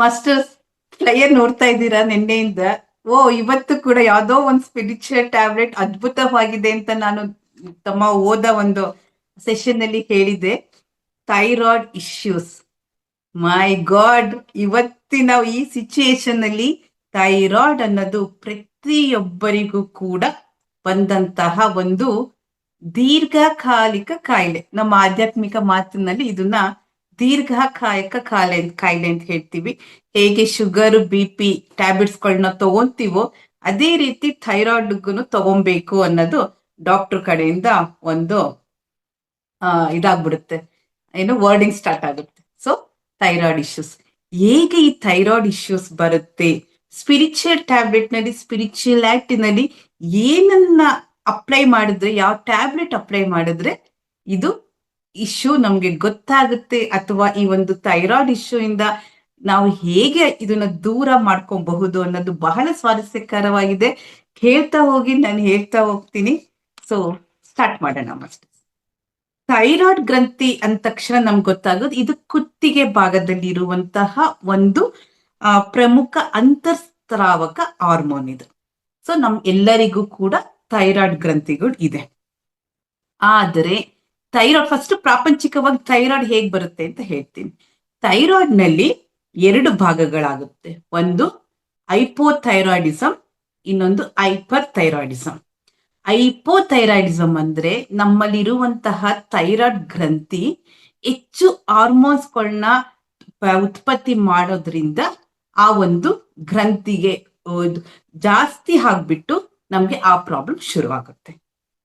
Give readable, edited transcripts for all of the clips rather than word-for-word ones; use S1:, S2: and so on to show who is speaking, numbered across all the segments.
S1: Masters flyer ನೋಡ್ತಾ ಇದ್ದೀರಾ ನಿನ್ನೆಯಿಂದ? ಓ, ಇವತ್ತು ಕೂಡ ಯಾವ್ದೋ ಒಂದು ಸ್ಪಿರಿಚುವಲ್ ಟ್ಯಾಬ್ಲೆಟ್ ಅದ್ಭುತವಾಗಿದೆ ಅಂತ ನಾನು ತಮ್ಮ ಓದ ಒಂದು ಸೆಷನ್ ಅಲ್ಲಿ ಹೇಳಿದೆ. Thyroid issues. ಮೈ ಗಾಡ್, ಇವತ್ತಿನ ಈ ಸಿಚುಯೇಷನ್ ಅಲ್ಲಿ ಥೈರಾಯ್ಡ್ ಅನ್ನೋದು ಪ್ರತಿಯೊಬ್ಬರಿಗೂ ಕೂಡ ಬಂದಂತಹ ಒಂದು ದೀರ್ಘಕಾಲಿಕ ಕಾಯಿಲೆ. ನಮ್ಮ ಆಧ್ಯಾತ್ಮಿಕ ಮಾತಿನಲ್ಲಿ ಇದನ್ನ ದೀರ್ಘಕಾಲಿಕ ಕಾಯಿಲೆ ಅಂತ ಹೇಳ್ತೀವಿ. ಹೇಗೆ ಶುಗರ್, BP ಟ್ಯಾಬ್ಲೆಟ್ಸ್ಗಳನ್ನ ತಗೊಂತೀವೋ ಅದೇ ರೀತಿ ಥೈರಾಯ್ಡ್ಗೂ ತಗೊಬೇಕು ಅನ್ನೋದು ಡಾಕ್ಟರ್ ಕಡೆಯಿಂದ ಒಂದು ಇದಾಗ್ಬಿಡುತ್ತೆ, ಏನು ವರ್ಡಿಂಗ್ ಸ್ಟಾರ್ಟ್ ಆಗುತ್ತೆ. ಸೊ ಥೈರಾಯ್ಡ್ ಇಶ್ಯೂಸ್, ಹೇಗೆ ಈ ಥೈರಾಯ್ಡ್ ಇಶ್ಯೂಸ್ ಬರುತ್ತೆ, ಸ್ಪಿರಿಚುವಲ್ ಟ್ಯಾಬ್ಲೆಟ್ ನಲ್ಲಿ, ಸ್ಪಿರಿಚುಯಾಲಿಟಿನಲ್ಲಿ ಏನನ್ನ ಅಪ್ಲೈ ಮಾಡಿದ್ರೆ, ಯಾವ ಟ್ಯಾಬ್ಲೆಟ್ ಅಪ್ಲೈ ಮಾಡಿದ್ರೆ ಇದು ಇಶ್ಯೂ ನಮ್ಗೆ ಗೊತ್ತಾಗುತ್ತೆ, ಅಥವಾ ಈ ಒಂದು ಥೈರಾಯ್ಡ್ ಇಶ್ಯೂ ಇಂದ ನಾವು ಹೇಗೆ ಇದನ್ನ ದೂರ ಮಾಡ್ಕೊಬಹುದು ಅನ್ನೋದು ಬಹಳ ಸ್ವಾರಸ್ಯಕರವಾಗಿದೆ. ನಾನು ಹೇಳ್ತಾ ಹೋಗ್ತೀನಿ. ಸೊ ಸ್ಟಾರ್ಟ್ ಮಾಡೋಣ. ಮಸ್ಟ್ ಥೈರಾಯ್ಡ್ ಗ್ರಂಥಿ ಅಂದ ತಕ್ಷಣ ನಮ್ಗೆ ಗೊತ್ತಾಗೋದು ಇದು ಕುತ್ತಿಗೆ ಭಾಗದಲ್ಲಿ ಇರುವಂತಹ ಒಂದು ಪ್ರಮುಖ ಅಂತರ್ಸ್ರಾವಕ ಹಾರ್ಮೋನ್ ಇದು. ಸೊ ಎಲ್ಲರಿಗೂ ಕೂಡ ಥೈರಾಯ್ಡ್ ಗ್ರಂಥಿಗಳು ಇದೆ. ಆದರೆ ಥೈರಾಯ್ಡ್, ಫಸ್ಟ್ ಪ್ರಾಪಂಚಿಕವಾಗಿ ಥೈರಾಯ್ಡ್ ಹೇಗ್ ಬರುತ್ತೆ ಅಂತ ಹೇಳ್ತೀನಿ. ಥೈರಾಯ್ಡ್ ನಲ್ಲಿ 2 ಭಾಗಗಳಾಗುತ್ತೆ. ಒಂದು ಹೈಪೋಥೈರಾಯ್ಡಿಸಮ್, ಇನ್ನೊಂದು ಹೈಪರ್ ಥೈರಾಯ್ಡಿಸಮ್. ಹೈಪೋಥೈರಾಯ್ಡಿಸಮ್ ಅಂದ್ರೆ ನಮ್ಮಲ್ಲಿರುವಂತಹ ಥೈರಾಯ್ಡ್ ಗ್ರಂಥಿ ಹೆಚ್ಚು ಹಾರ್ಮೋನ್ಸ್ಗಳನ್ನ ಉತ್ಪತ್ತಿ ಮಾಡೋದ್ರಿಂದ ಆ ಒಂದು ಗ್ರಂಥಿಗೆ ಜಾಸ್ತಿ ಆಗ್ಬಿಟ್ಟು ನಮ್ಗೆ ಆ ಪ್ರಾಬ್ಲಮ್ ಶುರುವಾಗುತ್ತೆ.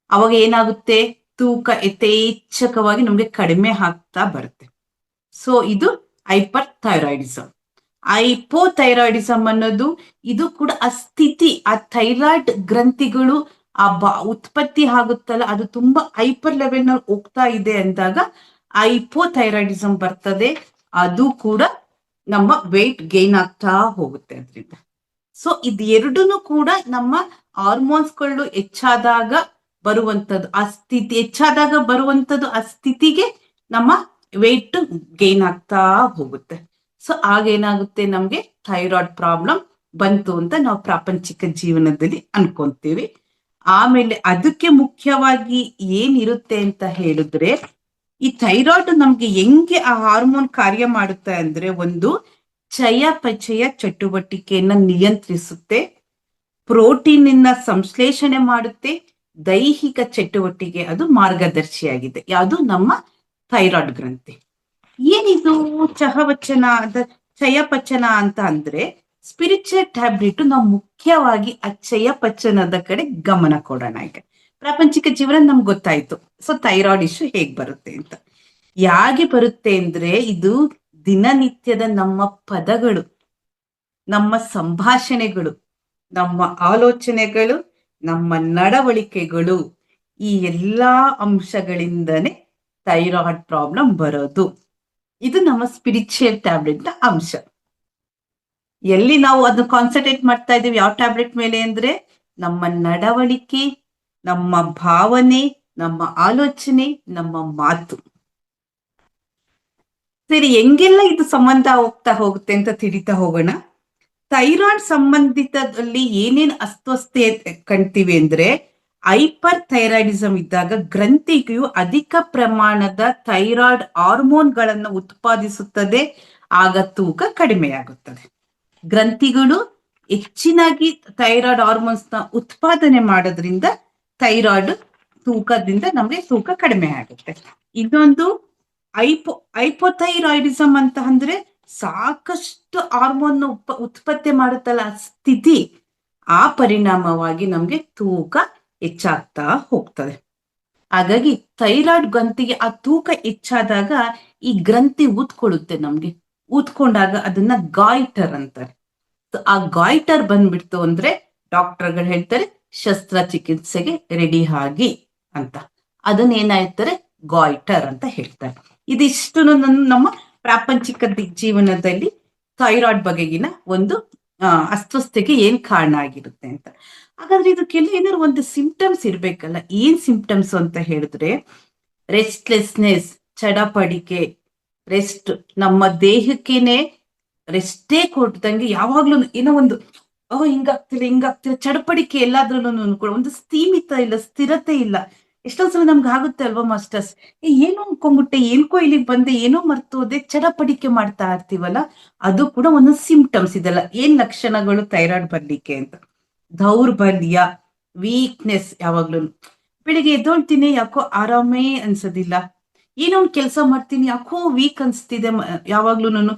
S1: ಅವಾಗ ಏನಾಗುತ್ತೆ, ತೂಕ ಯಥೇಚ್ಛಕವಾಗಿ ನಮ್ಗೆ ಕಡಿಮೆ ಆಗ್ತಾ ಬರುತ್ತೆ. ಸೊ ಇದು ಹೈಪರ್ ಥೈರಾಯ್ಡಿಸಮ್. ಹೈಪೋಥೈರಾಯ್ಡಿಸಮ್ ಅನ್ನೋದು ಇದು ಕೂಡ ಆ ಸ್ಥಿತಿ, ಆ ಥೈರಾಯ್ಡ್ ಗ್ರಂಥಿಗಳು ಉತ್ಪತ್ತಿ ಆಗುತ್ತಲ್ಲ, ಅದು ತುಂಬಾ ಹೈಪರ್ ಲೆವೆಲ್ ನಲ್ಲಿ ಹೋಗ್ತಾ ಇದೆ ಅಂದಾಗ ಹೈಪೋಥೈರಾಯ್ಡಿಸಮ್ ಬರ್ತದೆ. ಅದು ಕೂಡ ನಮ್ಮ ವೆಯ್ಟ್ ಗೇನ್ ಆಗ್ತಾ ಹೋಗುತ್ತೆ ಅದರಿಂದ. ಸೊ ಇದೆರಡೂ ಕೂಡ ನಮ್ಮ ಹಾರ್ಮೋನ್ಸ್ಗಳು ಹೆಚ್ಚಾದಾಗ ಬರುವಂತದ್ದು, ಆ ಸ್ಥಿತಿ ಹೆಚ್ಚಾದಾಗ ಬರುವಂತದ್ದು, ಆ ಸ್ಥಿತಿಗೆ ನಮ್ಮ ವೆಯ್ಟ್ ಗೇನ್ ಆಗ್ತಾ ಹೋಗುತ್ತೆ. ಸೊ ಆಗೇನಾಗುತ್ತೆ, ನಮ್ಗೆ ಥೈರಾಯ್ಡ್ ಪ್ರಾಬ್ಲಮ್ ಬಂತು ಅಂತ ನಾವು ಪ್ರಾಪಂಚಿಕ ಜೀವನದಲ್ಲಿ ಅನ್ಕೊಂತೀವಿ. ಆಮೇಲೆ ಅದಕ್ಕೆ ಮುಖ್ಯವಾಗಿ ಏನಿರುತ್ತೆ ಅಂತ ಹೇಳಿದ್ರೆ, ಈ ಥೈರಾಯ್ಡ್ ನಮ್ಗೆ ಹೆಂಗೆ ಆ ಹಾರ್ಮೋನ್ ಕಾರ್ಯ ಮಾಡುತ್ತೆ ಅಂದ್ರೆ, ಒಂದು ಚಯಾಪಚಯ ಚಟುವಟಿಕೆಯನ್ನ ನಿಯಂತ್ರಿಸುತ್ತೆ, ಪ್ರೋಟೀನ್ ಸಂಶ್ಲೇಷಣೆ ಮಾಡುತ್ತೆ, ದೈಹಿಕ ಚಟುವಟಿಕೆ ಅದು ಮಾರ್ಗದರ್ಶಿಯಾಗಿದೆ. ಯಾವುದು ನಮ್ಮ ಥೈರಾಯ್ಡ್ ಗ್ರಂಥಿ. ಏನಿದು ಚಯಾಪಚನ ಅಂತ ಅಂದ್ರೆ, ಸ್ಪಿರಿಚುವಲ್ ಟ್ಯಾಬ್ಲೆಟ್ ನಾವು ಮುಖ್ಯವಾಗಿ ಆ ಚಯಾಪಚನದ ಕಡೆ ಗಮನ ಕೊಡೋಣ. ಈಗ ಪ್ರಾಪಂಚಿಕ ಜೀವನ ನಮ್ಗೆ ಗೊತ್ತಾಯ್ತು. ಸೊ ಥೈರಾಯ್ಡ್ ಇಶ್ಯೂ ಹೇಗ್ ಬರುತ್ತೆ ಅಂತ, ಯಾಕೆ ಬರುತ್ತೆ ಅಂದ್ರೆ, ಇದು ದಿನನಿತ್ಯದ ನಮ್ಮ ಪದಗಳು, ನಮ್ಮ ಸಂಭಾಷಣೆಗಳು, ನಮ್ಮ ಆಲೋಚನೆಗಳು, ನಮ್ಮ ನಡವಳಿಕೆಗಳು, ಈ ಎಲ್ಲಾ ಅಂಶಗಳಿಂದನೇ ಥೈರಾಯ್ಡ್ ಪ್ರಾಬ್ಲಮ್ ಬರೋದು. ಇದು ನಮ್ಮ ಸ್ಪಿರಿಚುವಲ್ ಟ್ಯಾಬ್ಲೆಟ್ ನ ಅಂಶ. ಎಲ್ಲಿ ನಾವು ಅದನ್ನ ಕಾನ್ಸಂಟ್ರೇಟ್ ಮಾಡ್ತಾ ಇದೀವಿ ಯಾವ ಟ್ಯಾಬ್ಲೆಟ್ ಮೇಲೆ ಅಂದ್ರೆ, ನಮ್ಮ ನಡವಳಿಕೆ, ನಮ್ಮ ಭಾವನೆ, ನಮ್ಮ ಆಲೋಚನೆ, ನಮ್ಮ ಮಾತು. ಸರಿ, ಹೆಂಗೆಲ್ಲ ಇದು ಸಂಬಂಧ ಹೋಗುತ್ತೆ ಅಂತ ತಿಳಿತಾ ಹೋಗೋಣ. ಥೈರಾಯ್ಡ್ ಸಂಬಂಧಿತದಲ್ಲಿ ಏನೇನು ಅಸ್ವಸ್ಥತೆ ಕಾಣ್ತೀವಿ ಅಂದ್ರೆ, ಹೈಪರ್ ಥೈರಾಯ್ಡಿಸಮ್ ಇದ್ದಾಗ ಗ್ರಂಥಿಗೂ ಅಧಿಕ ಪ್ರಮಾಣದ ಥೈರಾಯ್ಡ್ ಹಾರ್ಮೋನ್ಗಳನ್ನು ಉತ್ಪಾದಿಸುತ್ತದೆ, ಆಗ ತೂಕ ಕಡಿಮೆಯಾಗುತ್ತದೆ. ಗ್ರಂಥಿಗಳು ಹೆಚ್ಚಿನಾಗಿ ಥೈರಾಯ್ಡ್ ಹಾರ್ಮೋನ್ಸ್ ನ ಉತ್ಪಾದನೆ ಮಾಡೋದ್ರಿಂದ ಥೈರಾಯ್ಡ್ ತೂಕದಿಂದ ನಮ್ಗೆ ತೂಕ ಕಡಿಮೆ ಆಗುತ್ತೆ. ಇನ್ನೊಂದು ಹೈಪೋಥೈರಾಯ್ಡಿಸಮ್ ಅಂತ ಅಂದ್ರೆ, ಸಾಕಷ್ಟು ಹಾರ್ಮೋನ್ ಉತ್ಪತ್ತಿ ಮಾಡುತ್ತಲ್ಲ ಆ ಸ್ಥಿತಿ, ಆ ಪರಿಣಾಮವಾಗಿ ನಮ್ಗೆ ತೂಕ ಹೆಚ್ಚಾಗ್ತಾ ಹೋಗ್ತದೆ. ಹಾಗಾಗಿ ಥೈರಾಯ್ಡ್ ಗ್ರಂಥಿಗೆ ಆ ತೂಕ ಹೆಚ್ಚಾದಾಗ ಈ ಗ್ರಂಥಿ ಊದ್ಕೊಳ್ಳುತ್ತೆ. ನಮ್ಗೆ ಊದ್ಕೊಂಡಾಗ ಅದನ್ನ ಗಾಯ್ಟರ್ ಅಂತಾರೆ. ಆ ಗಾಯ್ಟರ್ ಬಂದ್ಬಿಡ್ತು ಅಂದ್ರೆ ಡಾಕ್ಟರ್ಗಳು ಹೇಳ್ತಾರೆ ಶಸ್ತ್ರಚಿಕಿತ್ಸೆಗೆ ರೆಡಿ ಆಗಿ ಅಂತ. ಅದನ್ನ ಏನಾಯ್ತಾರೆ, ಗಾಯ್ಟರ್ ಅಂತ ಹೇಳ್ತಾರೆ. ಇದಿಷ್ಟು ನಮ್ಮ ಪ್ರಾಪಂಚಿಕ ಜೀವನದಲ್ಲಿ ಥೈರಾಯ್ಡ್ ಬಗೆಗಿನ ಒಂದು ಅಸ್ವಸ್ಥತೆಗೆ ಏನ್ ಕಾರಣ ಆಗಿರುತ್ತೆ ಅಂತ. ಹಾಗಾದ್ರೆ ಇದಕ್ಕೆಲ್ಲ ಏನಾದ್ರು ಒಂದು ಸಿಂಪ್ಟಮ್ಸ್ ಇರ್ಬೇಕಲ್ಲ. ಏನ್ ಸಿಂಪ್ಟಮ್ಸ್ ಅಂತ ಹೇಳಿದ್ರೆ, ರೆಸ್ಟ್ಲೆಸ್ನೆಸ್, ಚಡಪಡಿಕೆ, ರೆಸ್ಟ್, ನಮ್ಮ ದೇಹಕ್ಕೇನೆ ರೆಸ್ಟೇ ಕೊಟ್ಟಂಗೆ ಯಾವಾಗ್ಲೂ ಏನೋ ಒಂದು ಹಿಂಗಾಗ್ತಿಲ್ಲ ಚಡಪಡಿಕೆ ಎಲ್ಲಾದ್ರಲ್ಲೂ ಕೂಡ ಒಂದು ಸ್ಥೀಮಿತ ಇಲ್ಲ, ಸ್ಥಿರತೆ ಇಲ್ಲ. ಎಷ್ಟೊಂದ್ ಸಲ ನಮ್ಗೆ ಆಗುತ್ತೆ ಅಲ್ವಾ ಮಾಸ್ಟರ್ಸ್, ಏನೋ ಅನ್ಕೊಂಡ್ಬಿಟ್ಟೆ, ಏನ್ಕೋ ಇಲ್ಲಿಗೆ ಬಂದೆ, ಏನೋ ಮರ್ತೋದೆ, ಚಡಪಡಿಕೆ ಮಾಡ್ತಾ ಇರ್ತೀವಲ್ಲ, ಅದು ಕೂಡ ಒಂದು ಸಿಂಪ್ಟಮ್ಸ್. ಇದೆಲ್ಲ ಏನ್ ಲಕ್ಷಣಗಳು ಥೈರಾಯ್ಡ್ ಬರ್ಲಿಕ್ಕೆ ಅಂತ? ದೌರ್ಬಲ್ಯ, ವೀಕ್ನೆಸ್. ಯಾವಾಗ್ಲೂ ಬೆಳಿಗ್ಗೆ ಎದ್ದೊಳ್ತೀನಿ, ಯಾಕೋ ಆರಾಮೇ ಅನ್ಸೋದಿಲ್ಲ. ಏನೋ ಒಂದ್ ಕೆಲಸ ಮಾಡ್ತೀನಿ, ಯಾಕೋ ವೀಕ್ ಅನ್ಸ್ತಿದೆ, ಯಾವಾಗ್ಲೂ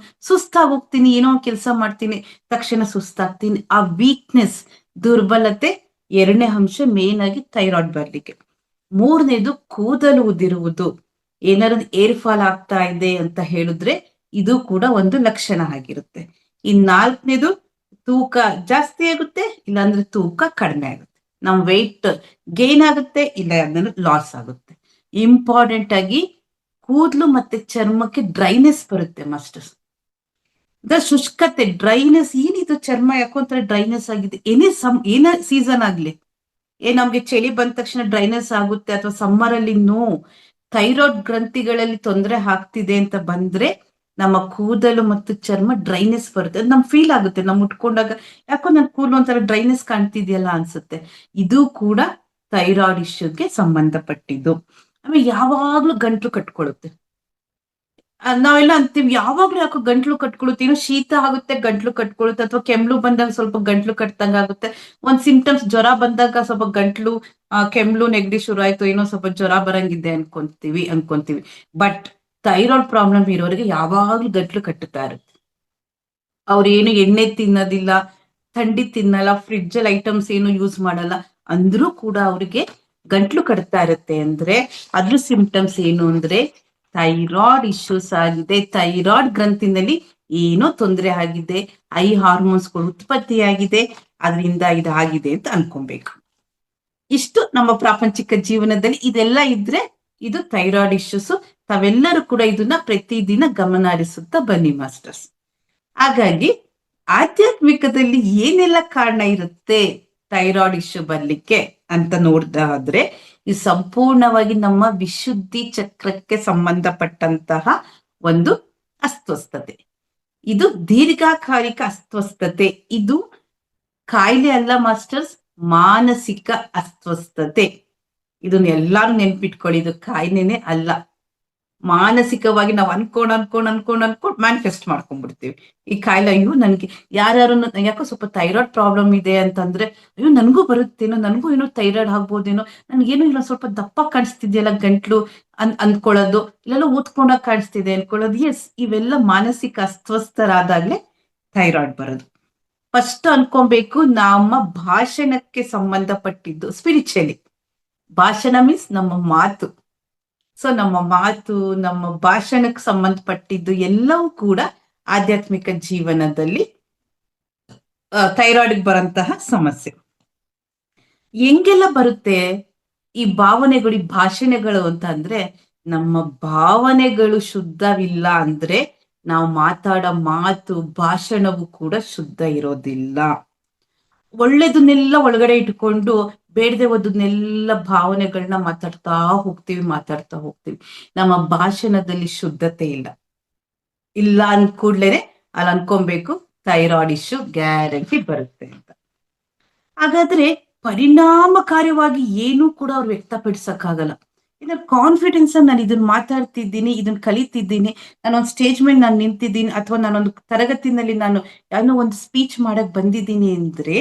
S1: ಸುಸ್ತಾಗಿ ಹೋಗ್ತೀನಿ. ಏನೋ ಒಂದ್ ಕೆಲಸ ಮಾಡ್ತೀನಿ, ತಕ್ಷಣ ಸುಸ್ತಾಗ್ತೀನಿ. ಆ ವೀಕ್ನೆಸ್, ದುರ್ಬಲತೆ ಎರಡನೇ ಅಂಶ ಮೇನ್ ಆಗಿ ಥೈರಾಯ್ಡ್ ಬರ್ಲಿಕ್ಕೆ. ಮೂರನೇದು ಕೂದಲು ಉದಿರುವುದು. ಏನಾದ್ರು ಏರ್ ಫಾಲ್ ಆಗ್ತಾ ಇದೆ ಅಂತ ಹೇಳಿದ್ರೆ ಇದು ಕೂಡ ಒಂದು ಲಕ್ಷಣ ಆಗಿರುತ್ತೆ. ನಾಲ್ಕನೇದು ತೂಕ ಜಾಸ್ತಿ ಆಗುತ್ತೆ, ಇಲ್ಲಾಂದ್ರೆ ತೂಕ ಕಡಿಮೆ ಆಗುತ್ತೆ. ನಮ್ ವೆಯ್ಟ್ ಗೇನ್ ಆಗುತ್ತೆ, ಇಲ್ಲ ಅಂದ್ರೆ ಲಾಸ್ ಆಗುತ್ತೆ. ಇಂಪಾರ್ಟೆಂಟ್ ಆಗಿ ಕೂದಲು ಮತ್ತೆ ಚರ್ಮಕ್ಕೆ ಡ್ರೈನೆಸ್ ಬರುತ್ತೆ ಮಾಸ್ಟರ್ಸ್. ಶುಷ್ಕತೆ, ಡ್ರೈನೆಸ್. ಏನಿದು ಚರ್ಮ ಯಾಕೊಂತರ ಡ್ರೈನೆಸ್ ಆಗಿದೆ? ಏನೇ ಸೀಸನ್ ಆಗ್ಲಿ, ನಮ್ಗೆ ಚಳಿ ಬಂದ ತಕ್ಷಣ ಡ್ರೈನೆಸ್ ಆಗುತ್ತೆ, ಅಥವಾ ಸಮ್ಮರ್ ಅಲ್ಲಿ ಥೈರಾಯ್ಡ್ ಗ್ರಂಥಿಗಳಲ್ಲಿ ತೊಂದರೆ ಆಗ್ತಿದೆ ಅಂತ ಬಂದ್ರೆ ನಮ್ಮ ಕೂದಲು ಮತ್ತು ಚರ್ಮ ಡ್ರೈನೆಸ್ ಬರುತ್ತೆ. ಅದು ನಮ್ ಫೀಲ್ ಆಗುತ್ತೆ, ನಮ್ ಉಟ್ಕೊಂಡಾಗ ಯಾಕೋ ನನ್ ಕೂದಲು ಒಂಥರ ಡ್ರೈನೆಸ್ ಕಾಣ್ತಿದ್ಯಲ್ಲ ಅನ್ಸುತ್ತೆ. ಇದು ಕೂಡ ಥೈರಾಯ್ಡ್ ಇಶ್ಯೂಗೆ ಸಂಬಂಧಪಟ್ಟಿದ್ದು. ಆಮೇಲೆ ಯಾವಾಗ್ಲೂ ಗಂಟ್ಲು ಕಟ್ಕೊಳ್ಳುತ್ತೆ. ನಾವೆಲ್ಲ ಅಂತೀವಿ, ಯಾವಾಗ್ಲೂ ಯಾಕೋ ಗಂಟ್ಲು ಕಟ್ಕೊಳ್ಳುತ್ತೆ, ಏನೋ ಶೀತ ಆಗುತ್ತೆ ಗಂಟ್ಲು ಕಟ್ಕೊಳ್ಳುತ್ತೆ, ಅಥವಾ ಕೆಮ್ಲು ಬಂದಾಗ ಸ್ವಲ್ಪ ಗಂಟ್ಲು ಕಟ್ತಂಗ ಆಗುತ್ತೆ. ಒಂದ್ ಸಿಂಪ್ಟಮ್ಸ್, ಜ್ವರ ಬಂದಾಗ ಸ್ವಲ್ಪ ಗಂಟ್ಲು ಕೆಮ್ಲು ನೆಗಡಿ ಶುರು ಆಯ್ತು, ಏನೋ ಸ್ವಲ್ಪ ಜ್ವರ ಬರಂಗಿದೆ ಅನ್ಕೊಂತೀವಿ. ಬಟ್ ಥೈರಾಯ್ಡ್ ಪ್ರಾಬ್ಲಮ್ ಇರೋರಿಗೆ ಯಾವಾಗ್ಲೂ ಗಂಟ್ಲು ಕಟ್ಟುತ್ತಾ ಇರುತ್ತೆ. ಅವ್ರೇನು ಎಣ್ಣೆ ತಿನ್ನೋದಿಲ್ಲ, ಥಂಡಿ ತಿನ್ನಲ್ಲ, ಫ್ರಿಡ್ಜ್ ಅಲ್ಲಿ ಐಟಮ್ಸ್ ಏನು ಯೂಸ್ ಮಾಡಲ್ಲ, ಅಂದ್ರೂ ಕೂಡ ಅವ್ರಿಗೆ ಗಂಟ್ಲು ಕಟ್ತಾ ಇರುತ್ತೆ. ಅಂದ್ರೆ ಅದ್ರ ಸಿಂಪ್ಟಮ್ಸ್ ಏನು ಅಂದ್ರೆ ಥೈರಾಯ್ಡ್ ಇಶ್ಯೂಸ್ ಆಗಿದೆ. ಥೈರಾಯ್ಡ್ ಗ್ರಂಥಿನಲ್ಲಿ ಏನೋ ತೊಂದರೆ ಆಗಿದೆ, ಐ ಹಾರ್ಮೋನ್ಸ್ಗಳು ಉತ್ಪತ್ತಿ ಆಗಿದೆ, ಅದರಿಂದ ಇದಾಗಿದೆ ಅಂತ ಅನ್ಕೊಬೇಕು. ಇಷ್ಟು ನಮ್ಮ ಪ್ರಾಪಂಚಿಕ ಜೀವನದಲ್ಲಿ ಇದೆಲ್ಲ ಇದ್ರೆ ಇದು ಥೈರಾಯ್ಡ್ ಇಶ್ಯೂಸ್. ತಾವೆಲ್ಲರೂ ಕೂಡ ಇದನ್ನ ಪ್ರತಿದಿನ ಗಮನ ಹರಿಸುತ್ತಾ ಬನ್ನಿ ಮಾಸ್ಟರ್ಸ್. ಹಾಗಾಗಿ ಆಧ್ಯಾತ್ಮಿಕದಲ್ಲಿ ಏನೆಲ್ಲ ಕಾರಣ ಇರುತ್ತೆ ಥೈರಾಯ್ಡ್ ಇಶ್ಯೂ ಬರ್ಲಿಕ್ಕೆ ಅಂತ ನೋಡ್ದಾದ್ರೆ, ಇದು ಸಂಪೂರ್ಣವಾಗಿ ನಮ್ಮ ವಿಶುದ್ಧಿ ಚಕ್ರಕ್ಕೆ ಸಂಬಂಧಪಟ್ಟಂತಹ ಒಂದು ಅಸ್ವಸ್ಥತೆ. ಇದು ದೀರ್ಘಕಾಲಿಕ ಅಸ್ವಸ್ಥತೆ. ಇದು ಕಾಯಿಲೆ ಅಲ್ಲ ಮಾಸ್ಟರ್ಸ್, ಮಾನಸಿಕ ಅಸ್ವಸ್ಥತೆ. ಇದನ್ನ ಎಲ್ಲಾರು ನೆನ್ಪಿಟ್ಕೊಳ್ಳಿ, ಇದು ಕಾಯಿಲೆನೇ ಅಲ್ಲ. ಮಾನಸಿಕವಾಗಿ ನಾವು ಅನ್ಕೊಂಡ್ ಮ್ಯಾನಿಫೆಸ್ಟ್ ಮಾಡ್ಕೊಂಡ್ಬಿಡ್ತೀವಿ ಈ ಕಾಯಿಲೆ. ಅಯ್ಯೋ ನನ್ಗೆ ಯಾರು ಯಾಕೋ ಸ್ವಲ್ಪ ಥೈರಾಯ್ಡ್ ಪ್ರಾಬ್ಲಮ್ ಇದೆ ಅಂತಂದ್ರೆ, ಅಯ್ಯೋ ನನ್ಗೂ ಬರುತ್ತೇನೋ, ನನ್ಗೂ ಏನೋ ಥೈರಾಯ್ಡ್ ಆಗ್ಬೋದೇನೋ, ನನ್ಗೇನೋ ಇಲ್ಲ ಸ್ವಲ್ಪ ದಪ್ಪ ಕಾಣಿಸ್ತಿದ್ಯಲ್ಲ ಗಂಟ್ಲು ಅಂದ್ಕೊಳ್ಳೋದು, ಇಲ್ಲೆಲ್ಲ ಊದ್ಕೊಂಡಾಗ ಕಾಣಿಸ್ತಿದೆ ಅನ್ಕೊಳ್ಳೋದು. ಎಸ್, ಇವೆಲ್ಲ ಮಾನಸಿಕ ಅಸ್ವಸ್ಥರಾದಾಗ್ಲೇ ಥೈರಾಯ್ಡ್ ಬರೋದು. ಫಸ್ಟ್ ಅನ್ಕೊಬೇಕು, ನಮ್ಮ ಭಾಷಣಕ್ಕೆ ಸಂಬಂಧಪಟ್ಟಿದ್ದು ಸ್ಪಿರಿಚುಯಲಿ. ಭಾಷಣ ಮೀನ್ಸ್ ನಮ್ಮ ಮಾತು. ಸೊ ನಮ್ಮ ಮಾತು, ನಮ್ಮ ಭಾಷಣಕ್ಕೆ ಸಂಬಂಧಪಟ್ಟಿದ್ದು ಎಲ್ಲವೂ ಕೂಡ ಆಧ್ಯಾತ್ಮಿಕ ಜೀವನದಲ್ಲಿ ಥೈರಾಯ್ಡ್ ಬರಂತಹ ಸಮಸ್ಯೆ. ಹೆಂಗೆಲ್ಲ ಬರುತ್ತೆ ಈ ಭಾವನೆಗಳು, ಈ ಭಾಷಣಗಳು ಅಂತ ಅಂದ್ರೆ, ನಮ್ಮ ಭಾವನೆಗಳು ಶುದ್ಧವಿಲ್ಲ ಅಂದ್ರೆ ನಾವು ಮಾತಾಡೋ ಮಾತು, ಭಾಷಣವು ಕೂಡ ಶುದ್ಧ ಇರೋದಿಲ್ಲ. ಒಳ್ಳೇದನ್ನೆಲ್ಲ ಒಳಗಡೆ ಇಟ್ಕೊಂಡು ಬೇಡದೆ ಹೋದನ್ನೆಲ್ಲ ಭಾವನೆಗಳನ್ನ ಮಾತಾಡ್ತಾ ಹೋಗ್ತೀವಿ. ನಮ್ಮ ಭಾಷಣದಲ್ಲಿ ಶುದ್ಧತೆ ಇಲ್ಲ ಅಂದ್ಕೂಡ್ಲೇನೆ ಅಲ್ಲಿ ಅನ್ಕೊಬೇಕು ಥೈರಾಯ್ಡ್ ಇಶ್ಯೂ ಗ್ಯಾರಂಟಿ ಬರುತ್ತೆ ಅಂತ. ಹಾಗಾದ್ರೆ ಪರಿಣಾಮಕಾರಿಯಾಗಿ ಏನೂ ಕೂಡ ಅವ್ರು ವ್ಯಕ್ತಪಡಿಸಕ್ಕಾಗಲ್ಲ. ಇದ್ರ ಕಾನ್ಫಿಡೆನ್ಸ್ ನಾನು ಇದನ್ನ ಮಾತಾಡ್ತಿದ್ದೀನಿ, ಇದನ್ನ ಕಲಿತಿದ್ದೀನಿ, ನಾನೊಂದು ಸ್ಟೇಜ್ ಮೇಲೆ ನಾನು ನಿಂತಿದ್ದೀನಿ, ಅಥವಾ ನಾನೊಂದು ತರಗತಿನಲ್ಲಿ ನಾನು ಯಾರೋ ಒಂದು ಸ್ಪೀಚ್ ಮಾಡಕ್ ಬಂದಿದ್ದೀನಿ ಅಂದ್ರೆ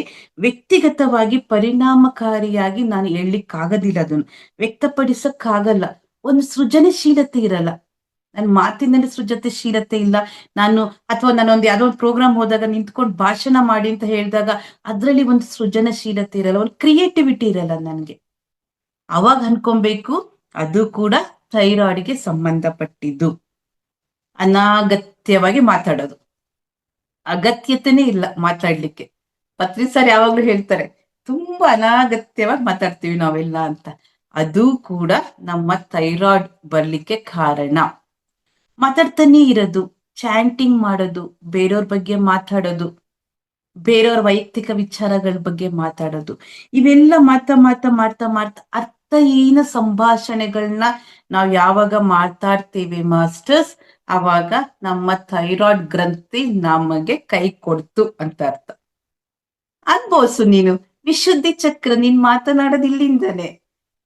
S1: ವ್ಯಕ್ತಿಗತವಾಗಿ ಪರಿಣಾಮಕಾರಿಯಾಗಿ ನಾನು ಹೇಳಲಿಕ್ಕಾಗೋದಿಲ್ಲ, ಅದನ್ನು ವ್ಯಕ್ತಪಡಿಸಕ್ಕಾಗಲ್ಲ. ಒಂದು ಸೃಜನಶೀಲತೆ ಇರಲ್ಲ ನನ್ನ ಮಾತಿನಲ್ಲಿ, ಸೃಜನಶೀಲತೆ ಇಲ್ಲ. ಅಥವಾ ನಾನೊಂದು ಯಾವ್ದೋ ಒಂದು ಪ್ರೋಗ್ರಾಮ್ ಹೋದಾಗ ನಿಂತ್ಕೊಂಡು ಭಾಷಣ ಮಾಡಿ ಅಂತ ಹೇಳಿದಾಗ ಅದ್ರಲ್ಲಿ ಒಂದು ಸೃಜನಶೀಲತೆ ಇರಲ್ಲ, ಒಂದು ಕ್ರಿಯೇಟಿವಿಟಿ ಇರಲ್ಲ ನನ್ಗೆ. ಅವಾಗ ಅನ್ಕೊಬೇಕು ಅದು ಕೂಡ ಥೈರಾಯ್ಡ್ಗೆ ಸಂಬಂಧಪಟ್ಟಿದ್ದು. ಅನಾಗತ್ಯವಾಗಿ ಮಾತಾಡೋದು, ಅಗತ್ಯತೆನೇ ಇಲ್ಲ ಮಾತಾಡ್ಲಿಕ್ಕೆ. ಸರ್ ಯಾವಾಗ್ಲೂ ಹೇಳ್ತಾರೆ, ತುಂಬಾ ಅನಾಗತ್ಯವಾಗಿ ಮಾತಾಡ್ತೀವಿ ನಾವೆಲ್ಲ ಅಂತ. ಅದು ಕೂಡ ನಮ್ಮ ಥೈರಾಯ್ಡ್ ಬರ್ಲಿಕ್ಕೆ ಕಾರಣ. ಮಾತಾಡ್ತಾನೆ ಇರೋದು, ಚಾಂಟಿಂಗ್ ಮಾಡೋದು, ಬೇರೆಯವ್ರ ಬಗ್ಗೆ ಮಾತಾಡೋದು, ಬೇರೆಯವ್ರ ವೈಯಕ್ತಿಕ ವಿಚಾರಗಳ ಬಗ್ಗೆ ಮಾತಾಡೋದು, ಇವೆಲ್ಲ ಮಾಡ್ತಾ ಅರ್ಥಹೀನ ಸಂಭಾಷಣೆಗಳನ್ನ ನಾವ್ ಯಾವಾಗ ಮಾತಾಡ್ತೇವೆ ಮಾಸ್ಟರ್ಸ್, ಅವಾಗ ನಮ್ಮ ಥೈರಾಯ್ಡ್ ಗ್ರಂಥಿ ನಮಗೆ ಕೈ ಕೊಡ್ತು ಅಂತ ಅರ್ಥ. ಅನ್ಬೋಸು ನೀನು ವಿಶುದ್ಧಿ ಚಕ್ರ, ನೀನ್ ಮಾತನಾಡೋದು ಇಲ್ಲಿಂದಾನೆ.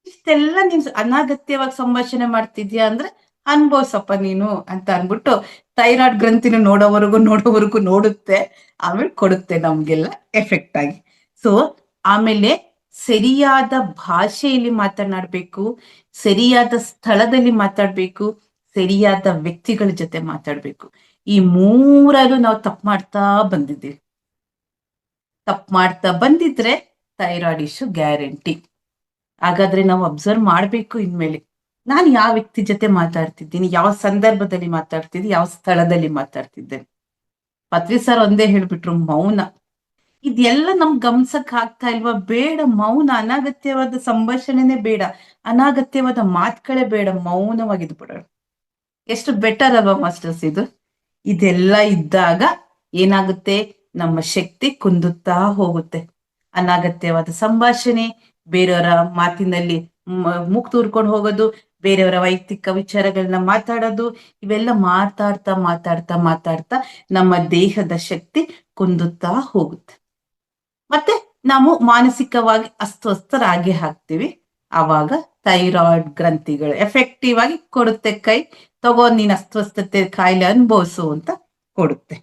S1: ಇಷ್ಟೆಲ್ಲ ನೀನ್ ಅನಾಗತ್ಯವಾಗಿ ಸಂಭಾಷಣೆ ಮಾಡ್ತಿದ್ಯಾ ಅಂದ್ರೆ ಅನ್ಬೋಸಪ್ಪ ನೀನು ಅಂತ ಅನ್ಬಿಟ್ಟು ಥೈರಾಯ್ಡ್ ಗ್ರಂಥಿನ ನೋಡೋವರೆಗೂ ನೋಡುತ್ತೆ, ಆಮೇಲೆ ಕೊಡುತ್ತೆ ನಮ್ಗೆಲ್ಲ ಎಫೆಕ್ಟ್ ಆಗಿ. ಸೊ ಆಮೇಲೆ ಸರಿಯಾದ ಭಾಷೆಯಲ್ಲಿ ಮಾತನಾಡ್ಬೇಕು, ಸರಿಯಾದ ಸ್ಥಳದಲ್ಲಿ ಮಾತಾಡ್ಬೇಕು, ಸರಿಯಾದ ವ್ಯಕ್ತಿಗಳ ಜೊತೆ ಮಾತಾಡ್ಬೇಕು. ಈ ಮೂರಲ್ಲೂ ನಾವು ತಪ್ಪು ಮಾಡ್ತಾ ಬಂದಿದ್ರೆ ಥೈರಾಯ್ಡ್ ಇಶ್ಯೂ ಗ್ಯಾರಂಟಿ. ಹಾಗಾದ್ರೆ ನಾವು ಅಬ್ಸರ್ವ್ ಮಾಡ್ಬೇಕು ಇನ್ಮೇಲೆ ನಾನು ಯಾವ ವ್ಯಕ್ತಿ ಜೊತೆ ಮಾತಾಡ್ತಿದ್ದೀನಿ, ಯಾವ ಸಂದರ್ಭದಲ್ಲಿ ಮಾತಾಡ್ತಿದ್ದೀನಿ, ಯಾವ ಸ್ಥಳದಲ್ಲಿ ಮಾತಾಡ್ತಿದ್ದೇನೆ. ಪತ್ರಿ ಸರ್ ಒಂದೇ ಹೇಳ್ಬಿಟ್ರು, ಮೌನ. ಇದೆಲ್ಲ ನಮ್ ಗಮನಿಸಕ್ ಆಗ್ತಾ ಇಲ್ವಾ? ಬೇಡ, ಮೌನ. ಅನಾಗತ್ಯವಾದ ಸಂಭಾಷಣೆನೇ ಬೇಡ, ಅನಾಗತ್ಯವಾದ ಮಾತುಗಳೇ ಬೇಡ, ಮೌನವಾಗಿದ್ದು ಬಿಡೋಣ. ಎಷ್ಟು ಬೆಟರ್ ಅಲ್ವಾ ಮಾಸ್ಟರ್ಸ್ ಇದು? ಇದೆಲ್ಲ ಇದ್ದಾಗ ಏನಾಗುತ್ತೆ, ನಮ್ಮ ಶಕ್ತಿ ಕುಂದುತ್ತಾ ಹೋಗುತ್ತೆ. ಅನಾಗತ್ಯವಾದ ಸಂಭಾಷಣೆ, ಬೇರೆಯವರ ಮಾತಿನಲ್ಲಿ ಮೂಗ್ ತೂರ್ಕೊಂಡು ಹೋಗೋದು, ಬೇರೆಯವರ ವೈಯಕ್ತಿಕ ವಿಚಾರಗಳನ್ನ ಮಾತಾಡೋದು, ಇವೆಲ್ಲ ಮಾತಾಡ್ತಾ ನಮ್ಮ ದೇಹದ ಶಕ್ತಿ ಕುಂದುತ್ತಾ ಹೋಗುತ್ತೆ. ಮತ್ತೆ ನಾವು ಮಾನಸಿಕವಾಗಿ ಅಸ್ವಸ್ಥರಾಗಿ ಹಾಕ್ತಿವಿ. ಆವಾಗ ಥೈರಾಯ್ಡ್ ಗ್ರಂಥಿಗಳು ಎಫೆಕ್ಟಿವ್ ಆಗಿ ಕೊಡುತ್ತೆ, ಕೈ ತಗೋ ನೀನ್ ಅಸ್ವಸ್ಥತೆ ಕಾಯಿಲೆ ಅನುಭವಿಸು ಅಂತ ಕೊಡುತ್ತೆ.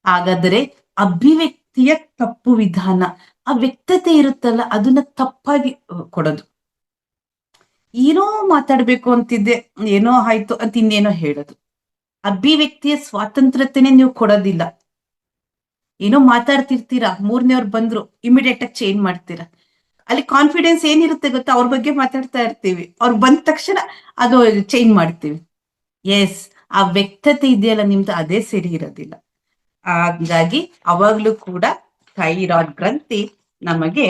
S1: ಹಾಗಾದ್ರೆ ಅಭಿವ್ಯಕ್ತಿಯ ತಪ್ಪು ವಿಧಾನ, ಆ ವ್ಯಕ್ತತೆ ಇರುತ್ತಲ್ಲ ಅದನ್ನ ತಪ್ಪಾಗಿ ಕೊಡೋದು. ಏನೋ ಮಾತಾಡ್ಬೇಕು ಅಂತಿದ್ದೆ, ಏನೋ ಆಯ್ತು ಅಂತ ಇನ್ನೇನೋ ಹೇಳೋದು. ಅಭಿವ್ಯಕ್ತಿಯ ಸ್ವಾತಂತ್ರ್ಯತೆನೆ ನೀವು ಕೊಡೋದಿಲ್ಲ. ಏನೋ ಮಾತಾಡ್ತಿರ್ತೀರಾ, ಮೂರನೇವ್ರು ಬಂದ್ರು, ಇಮಿಡಿಯೇಟ್ ಆಗಿ ಚೇಂಜ್ ಮಾಡ್ತೀರಾ. ಅಲ್ಲಿ ಕಾನ್ಫಿಡೆನ್ಸ್ ಏನಿರುತ್ತೆ ಗೊತ್ತಾ, ಅವ್ರ ಬಗ್ಗೆ ಮಾತಾಡ್ತಾ ಇರ್ತೀವಿ, ಅವ್ರು ಬಂದ ತಕ್ಷಣ ಅದು ಚೇಂಜ್ ಮಾಡ್ತೀವಿ. ಎಸ್, ಆ ವ್ಯಕ್ತತೆ ಇದೆಯಲ್ಲ ನಿಮ್ದು, ಅದೇ ಸರಿ ಇರೋದಿಲ್ಲ. ಹಾಗಾಗಿ ಅವಾಗ್ಲೂ ಕೂಡ ಥೈರಾಯ್ಡ್ ಗ್ರಂಥಿ ನಮಗೆ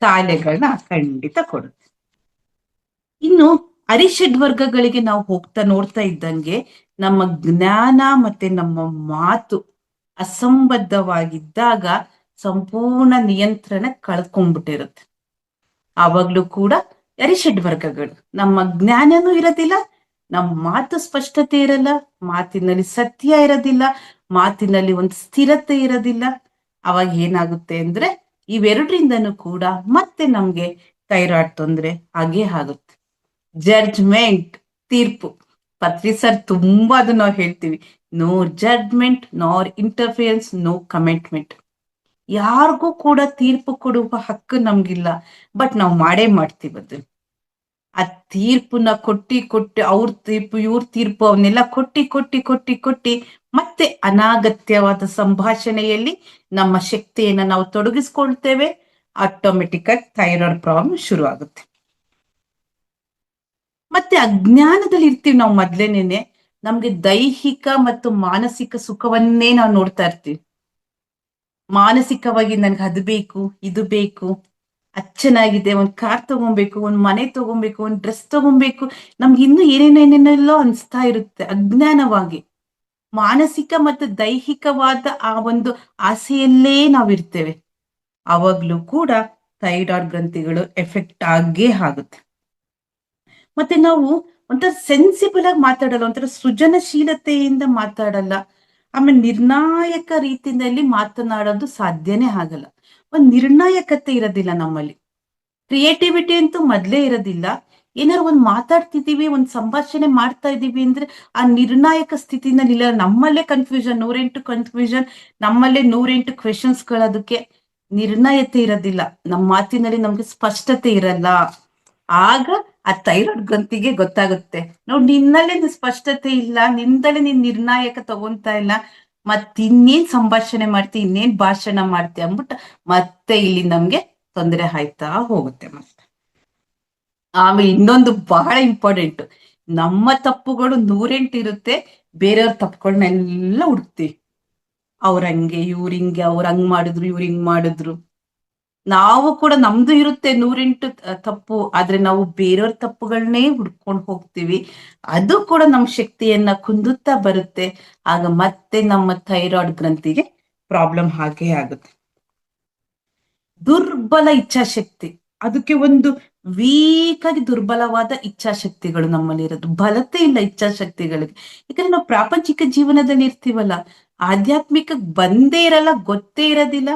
S1: ಕಾಯಿಲೆಗಳನ್ನ ಖಂಡಿತ ಕೊಡುತ್ತೆ. ಇನ್ನು ಅರಿಷಡ್ ವರ್ಗಗಳಿಗೆ ನಾವು ನೋಡ್ತಾ ಇದ್ದಂಗೆ ನಮ್ಮ ಜ್ಞಾನ ಮತ್ತೆ ನಮ್ಮ ಮಾತು ಅಸಂಬದ್ಧವಾಗಿದ್ದಾಗ ಸಂಪೂರ್ಣ ನಿಯಂತ್ರಣ ಕಳ್ಕೊಂಡ್ಬಿಟ್ಟಿರುತ್ತೆ. ಆವಾಗ್ಲೂ ಕೂಡ ಅರಿಷಡ್ ವರ್ಗಗಳು, ನಮ್ಮ ಜ್ಞಾನನೂ ಇರೋದಿಲ್ಲ, ನಮ್ಮ ಮಾತು ಸ್ಪಷ್ಟತೆ ಇರಲ್ಲ, ಮಾತಿನಲ್ಲಿ ಸತ್ಯ ಇರೋದಿಲ್ಲ, ಮಾತಿನಲ್ಲಿ ಒಂದು ಸ್ಥಿರತೆ ಇರೋದಿಲ್ಲ. ಅವಾಗ ಏನಾಗುತ್ತೆ ಅಂದ್ರೆ ಇವೆರಡರಿಂದನೂ ಕೂಡ ಮತ್ತೆ ನಮ್ಗೆ ಥೈರಾಯ್ಡ್ ತೊಂದ್ರೆ ಹಾಗೆ ಆಗುತ್ತೆ. ಜಡ್ಜ್ಮೆಂಟ್, ತೀರ್ಪು. ಪತ್ರಿ ಸರ್ ತುಂಬಾ ಅದು ನಾವು ಹೇಳ್ತೀವಿ, ನೋ ಜಡ್ಜ್ಮೆಂಟ್, ನಾರ್ ಇಂಟರ್ಫಿಯರೆನ್ಸ್, ನೋ ಕಮೆಂಟ್ಮೆಂಟ್. ಯಾರಿಗೂ ಕೂಡ ತೀರ್ಪು ಕೊಡುವ ಹಕ್ಕು ನಮ್ಗಿಲ್ಲ, ಬಟ್ ನಾವು ಮಾಡೇ ಮಾಡ್ತೀವಿ ಅದನ್ನ. ಆ ತೀರ್ಪುನ ಕೊಟ್ಟಿ ಅವ್ರ ತೀರ್ಪು ಇವ್ರ ತೀರ್ಪು ಅವನ್ನೆಲ್ಲ ಕೊಟ್ಟಿ ಮತ್ತೆ ಅನಾಗತ್ಯವಾದ ಸಂಭಾಷಣೆಯಲ್ಲಿ ನಮ್ಮ ಶಕ್ತಿಯನ್ನ ನಾವು ತೊಡಗಿಸ್ಕೊಳ್ತೇವೆ. ಆಟೋಮೆಟಿಕ್ ಆಗಿ ಥೈರಾಯ್ಡ್ ಪ್ರಾಬ್ಲಮ್ ಶುರು ಆಗುತ್ತೆ. ಮತ್ತೆ ಅಜ್ಞಾನದಲ್ಲಿ ಇರ್ತೀವಿ ನಾವು ಮೊದ್ಲೇನೆ, ನಮ್ಗೆ ದೈಹಿಕ ಮತ್ತು ಮಾನಸಿಕ ಸುಖವನ್ನೇ ನಾವು ನೋಡ್ತಾ ಇರ್ತೀವಿ. ಮಾನಸಿಕವಾಗಿ ನನ್ಗೆ ಅದು ಬೇಕು, ಇದು ಬೇಕು, ಚೆನ್ನಾಗಿದೆ, ಒಂದ್ ಕಾರ್ ತಗೊಬೇಕು, ಒಂದ್ ಮನೆ ತಗೊಬೇಕು, ಒಂದ್ ಡ್ರೆಸ್ ತಗೊಬೇಕು, ನಮ್ಗೆ ಇನ್ನು ಏನೇನೇನೆಲ್ಲೋ ಅನ್ಸ್ತಾ ಇರುತ್ತೆ ಅಜ್ಞಾನವಾಗಿ. ಮಾನಸಿಕ ಮತ್ತು ದೈಹಿಕವಾದ ಆ ಒಂದು ಆಸೆಯಲ್ಲೇ ನಾವಿರ್ತೇವೆ. ಅವಾಗ್ಲೂ ಕೂಡ ಥೈರಾಯ್ಡ್ ಗ್ರಂಥಿಗಳು ಎಫೆಕ್ಟ್ ಆಗೇ ಆಗುತ್ತೆ. ಮತ್ತೆ ನಾವು ಒಂಥರ ಸೆನ್ಸಿಬಲ್ ಆಗಿ ಮಾತಾಡಲ್ಲ, ಒಂಥರ ಸೃಜನಶೀಲತೆಯಿಂದ ಮಾತಾಡಲ್ಲ. ಆಮೇಲೆ ನಿರ್ಣಾಯಕ ರೀತಿಯಲ್ಲಿ ಮಾತನಾಡೋದು ಸಾಧ್ಯನೇ ಆಗಲ್ಲ. ಒಂದ್ ನಿರ್ಣಾಯಕತೆ ಇರೋದಿಲ್ಲ ನಮ್ಮಲ್ಲಿ. ಕ್ರಿಯೇಟಿವಿಟಿ ಅಂತೂ ಮೊದ್ಲೇ ಇರೋದಿಲ್ಲ. ಏನಾದ್ರು ಒಂದ್ ಮಾತಾಡ್ತಿದೀವಿ, ಒಂದ್ ಸಂಭಾಷಣೆ ಮಾಡ್ತಾ ಇದೀವಿ ಅಂದ್ರೆ ಆ ನಿರ್ಣಾಯಕ ಸ್ಥಿತಿನಲ್ಲಿ ಇಲ್ಲ. ನಮ್ಮಲ್ಲೇ ಕನ್ಫ್ಯೂಷನ್, 108 ಕನ್ಫ್ಯೂಷನ್, ನಮ್ಮಲ್ಲೇ 108 ಕ್ವೆಶನ್ಸ್ಗಳು. ಅದಕ್ಕೆ ನಿರ್ಣಯತೆ ಇರೋದಿಲ್ಲ, ನಮ್ಮ ಮಾತಿನಲ್ಲಿ ನಮ್ಗೆ ಸ್ಪಷ್ಟತೆ ಇರಲ್ಲ. ಆಗ ಆ ಥೈರಾಯ್ಡ್ ಗ್ರಂಥಿಗೆ ಗೊತ್ತಾಗುತ್ತೆ, ನೋಡಿ ನಿನ್ನಲ್ಲೇ ಸ್ಪಷ್ಟತೆ ಇಲ್ಲ, ನಿಂದಲೇ ನೀನ್ ನಿರ್ಣಾಯಕ ತಗೊಂತಾ ಇಲ್ಲ, ಇನ್ನೇನ್ ಸಂಭಾಷಣೆ ಮಾಡ್ತಿ, ಇನ್ನೇನ್ ಭಾಷಣ ಮಾಡ್ತಿ ಅಂದ್ಬಿಟ್ಟು ಮತ್ತೆ ಇಲ್ಲಿ ನಮ್ಗೆ ತೊಂದರೆ ಆಯ್ತಾ ಹೋಗುತ್ತೆ. ಮತ್ತೆ ಆಮೇಲೆ ಇನ್ನೊಂದು ಬಹಳ ಇಂಪಾರ್ಟೆಂಟ್, ನಮ್ಮ ತಪ್ಪುಗಳು 108 ಇರುತ್ತೆ, ಬೇರೆಯವ್ರ ತಪ್ಪುಗಳನ್ನೆಲ್ಲ ಹುಡುಕ್ತಿವಿ. ಅವ್ರಂಗೆ ಇವ್ರಿಂಗೆ, ಅವ್ರ ಹಂಗ್ ಮಾಡಿದ್ರು, ಇವ್ರ ಹಿಂಗ್ ಮಾಡಿದ್ರು. ನಾವು ಕೂಡ ನಮ್ದು ಇರುತ್ತೆ 108 ತಪ್ಪು, ಆದ್ರೆ ನಾವು ಬೇರೆಯವ್ರ ತಪ್ಪುಗಳನ್ನೇ ಹುಡ್ಕೊಂಡು ಹೋಗ್ತೀವಿ. ಅದು ಕೂಡ ನಮ್ಮ ಶಕ್ತಿಯನ್ನ ಕುಂದುತ್ತಾ ಬರುತ್ತೆ. ಆಗ ಮತ್ತೆ ನಮ್ಮ ಥೈರಾಯ್ಡ್ ಗ್ರಂಥಿಗೆ ಪ್ರಾಬ್ಲಮ್ ಹಾಗೆ ಆಗುತ್ತೆ. ದುರ್ಬಲ ಇಚ್ಛಾಶಕ್ತಿ, ಅದಕ್ಕೆ ಒಂದು ವೀಕ್ ಆಗಿ ದುರ್ಬಲವಾದ ಇಚ್ಛಾಶಕ್ತಿಗಳು ನಮ್ಮಲ್ಲಿ ಇರೋದು, ಬಲತೆ ಇಲ್ಲ ಇಚ್ಛಾಶಕ್ತಿಗಳಿಗೆ. ಯಾಕಂದ್ರೆ ನಾವು ಪ್ರಾಪಂಚಿಕ ಜೀವನದಲ್ಲಿ ಇರ್ತೀವಲ್ಲ, ಆಧ್ಯಾತ್ಮಿಕ ಬಂದೇ ಇರಲ್ಲ, ಗೊತ್ತೇ ಇರೋದಿಲ್ಲ.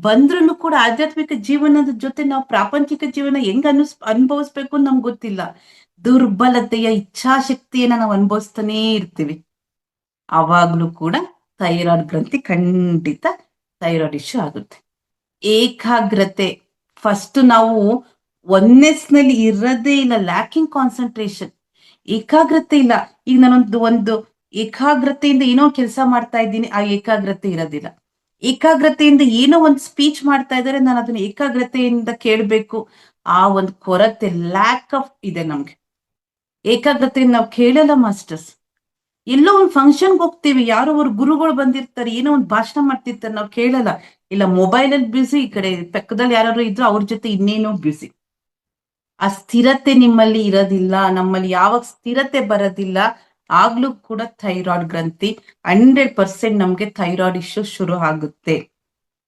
S1: ಬಂದ್ರೂ ಕೂಡ ಆಧ್ಯಾತ್ಮಿಕ ಜೀವನದ ಜೊತೆ ನಾವು ಪ್ರಾಪಂಚಿಕ ಜೀವನ ಹೆಂಗ್ ಅನುಭವಿಸ್ಬೇಕು ಅಂತ ನಮ್ಗೆ ಗೊತ್ತಿಲ್ಲ. ದುರ್ಬಲತೆಯ ಇಚ್ಛಾಶಕ್ತಿಯನ್ನ ನಾವು ಅನುಭವಿಸ್ತಾನೇ ಇರ್ತೀವಿ. ಆವಾಗ್ಲೂ ಕೂಡ ಥೈರಾಯ್ಡ್ ಗ್ರಂಥಿ ಖಂಡಿತ ಥೈರಾಯ್ಡ್ ಇಶ್ಯೂ ಆಗುತ್ತೆ. ಏಕಾಗ್ರತೆ, ಫಸ್ಟ್ ನಾವು ಒನ್ನೆಸ್ ನಲ್ಲಿ ಇರದೇ ಇಲ್ಲ, ಲ್ಯಾಕಿಂಗ್ ಕಾನ್ಸಂಟ್ರೇಷನ್, ಏಕಾಗ್ರತೆ ಇಲ್ಲ. ಈಗ ನಾನೊಂದು ಏಕಾಗ್ರತೆಯಿಂದ ಏನೋ ಕೆಲಸ ಮಾಡ್ತಾ ಇದ್ದೀನಿ, ಆ ಏಕಾಗ್ರತೆ ಇರೋದಿಲ್ಲ. ಏಕಾಗ್ರತೆಯಿಂದ ಏನೋ ಒಂದು ಸ್ಪೀಚ್ ಮಾಡ್ತಾ ಇದ್ದಾರೆ, ನಾನು ಅದನ್ನ ಏಕಾಗ್ರತೆಯಿಂದ ಕೇಳಬೇಕು, ಆ ಒಂದು ಕೊರತೆ, ಲ್ಯಾಕ್ ಆಫ್ ಇದೆ ನಮ್ಗೆ. ಏಕಾಗ್ರತೆಯಿಂದ ನಾವು ಕೇಳಲ್ಲ ಮಾಸ್ಟರ್ಸ್. ಎಲ್ಲೋ ಒಂದು ಫಂಕ್ಷನ್ಗೆ ಹೋಗ್ತೀವಿ, ಯಾರೋ ಅವ್ರ ಗುರುಗಳು ಬಂದಿರ್ತಾರೆ, ಏನೋ ಒಂದು ಭಾಷಣ ಮಾಡ್ತಿರ್ತಾರೆ, ನಾವು ಕೇಳಲ್ಲ. ಇಲ್ಲ ಮೊಬೈಲ್ ಅಲ್ಲಿ ಬ್ಯುಸಿ, ಈ ಕಡೆ ಪಕ್ಕದಲ್ಲಿ ಯಾರು ಇದ್ರು ಅವ್ರ ಜೊತೆ ಇನ್ನೇನೋ ಬ್ಯುಸಿ. ಆ ಸ್ಥಿರತೆ ನಿಮ್ಮಲ್ಲಿ ಇರೋದಿಲ್ಲ. ನಮ್ಮಲ್ಲಿ ಯಾವಾಗ ಸ್ಥಿರತೆ ಬರೋದಿಲ್ಲ, ಆಗ್ಲೂ ಕೂಡ ಥೈರಾಯ್ಡ್ ಗ್ರಂಥಿ 100% ನಮ್ಗೆ ಥೈರಾಯ್ಡ್ ಇಶ್ಯೂ ಶುರು ಆಗುತ್ತೆ.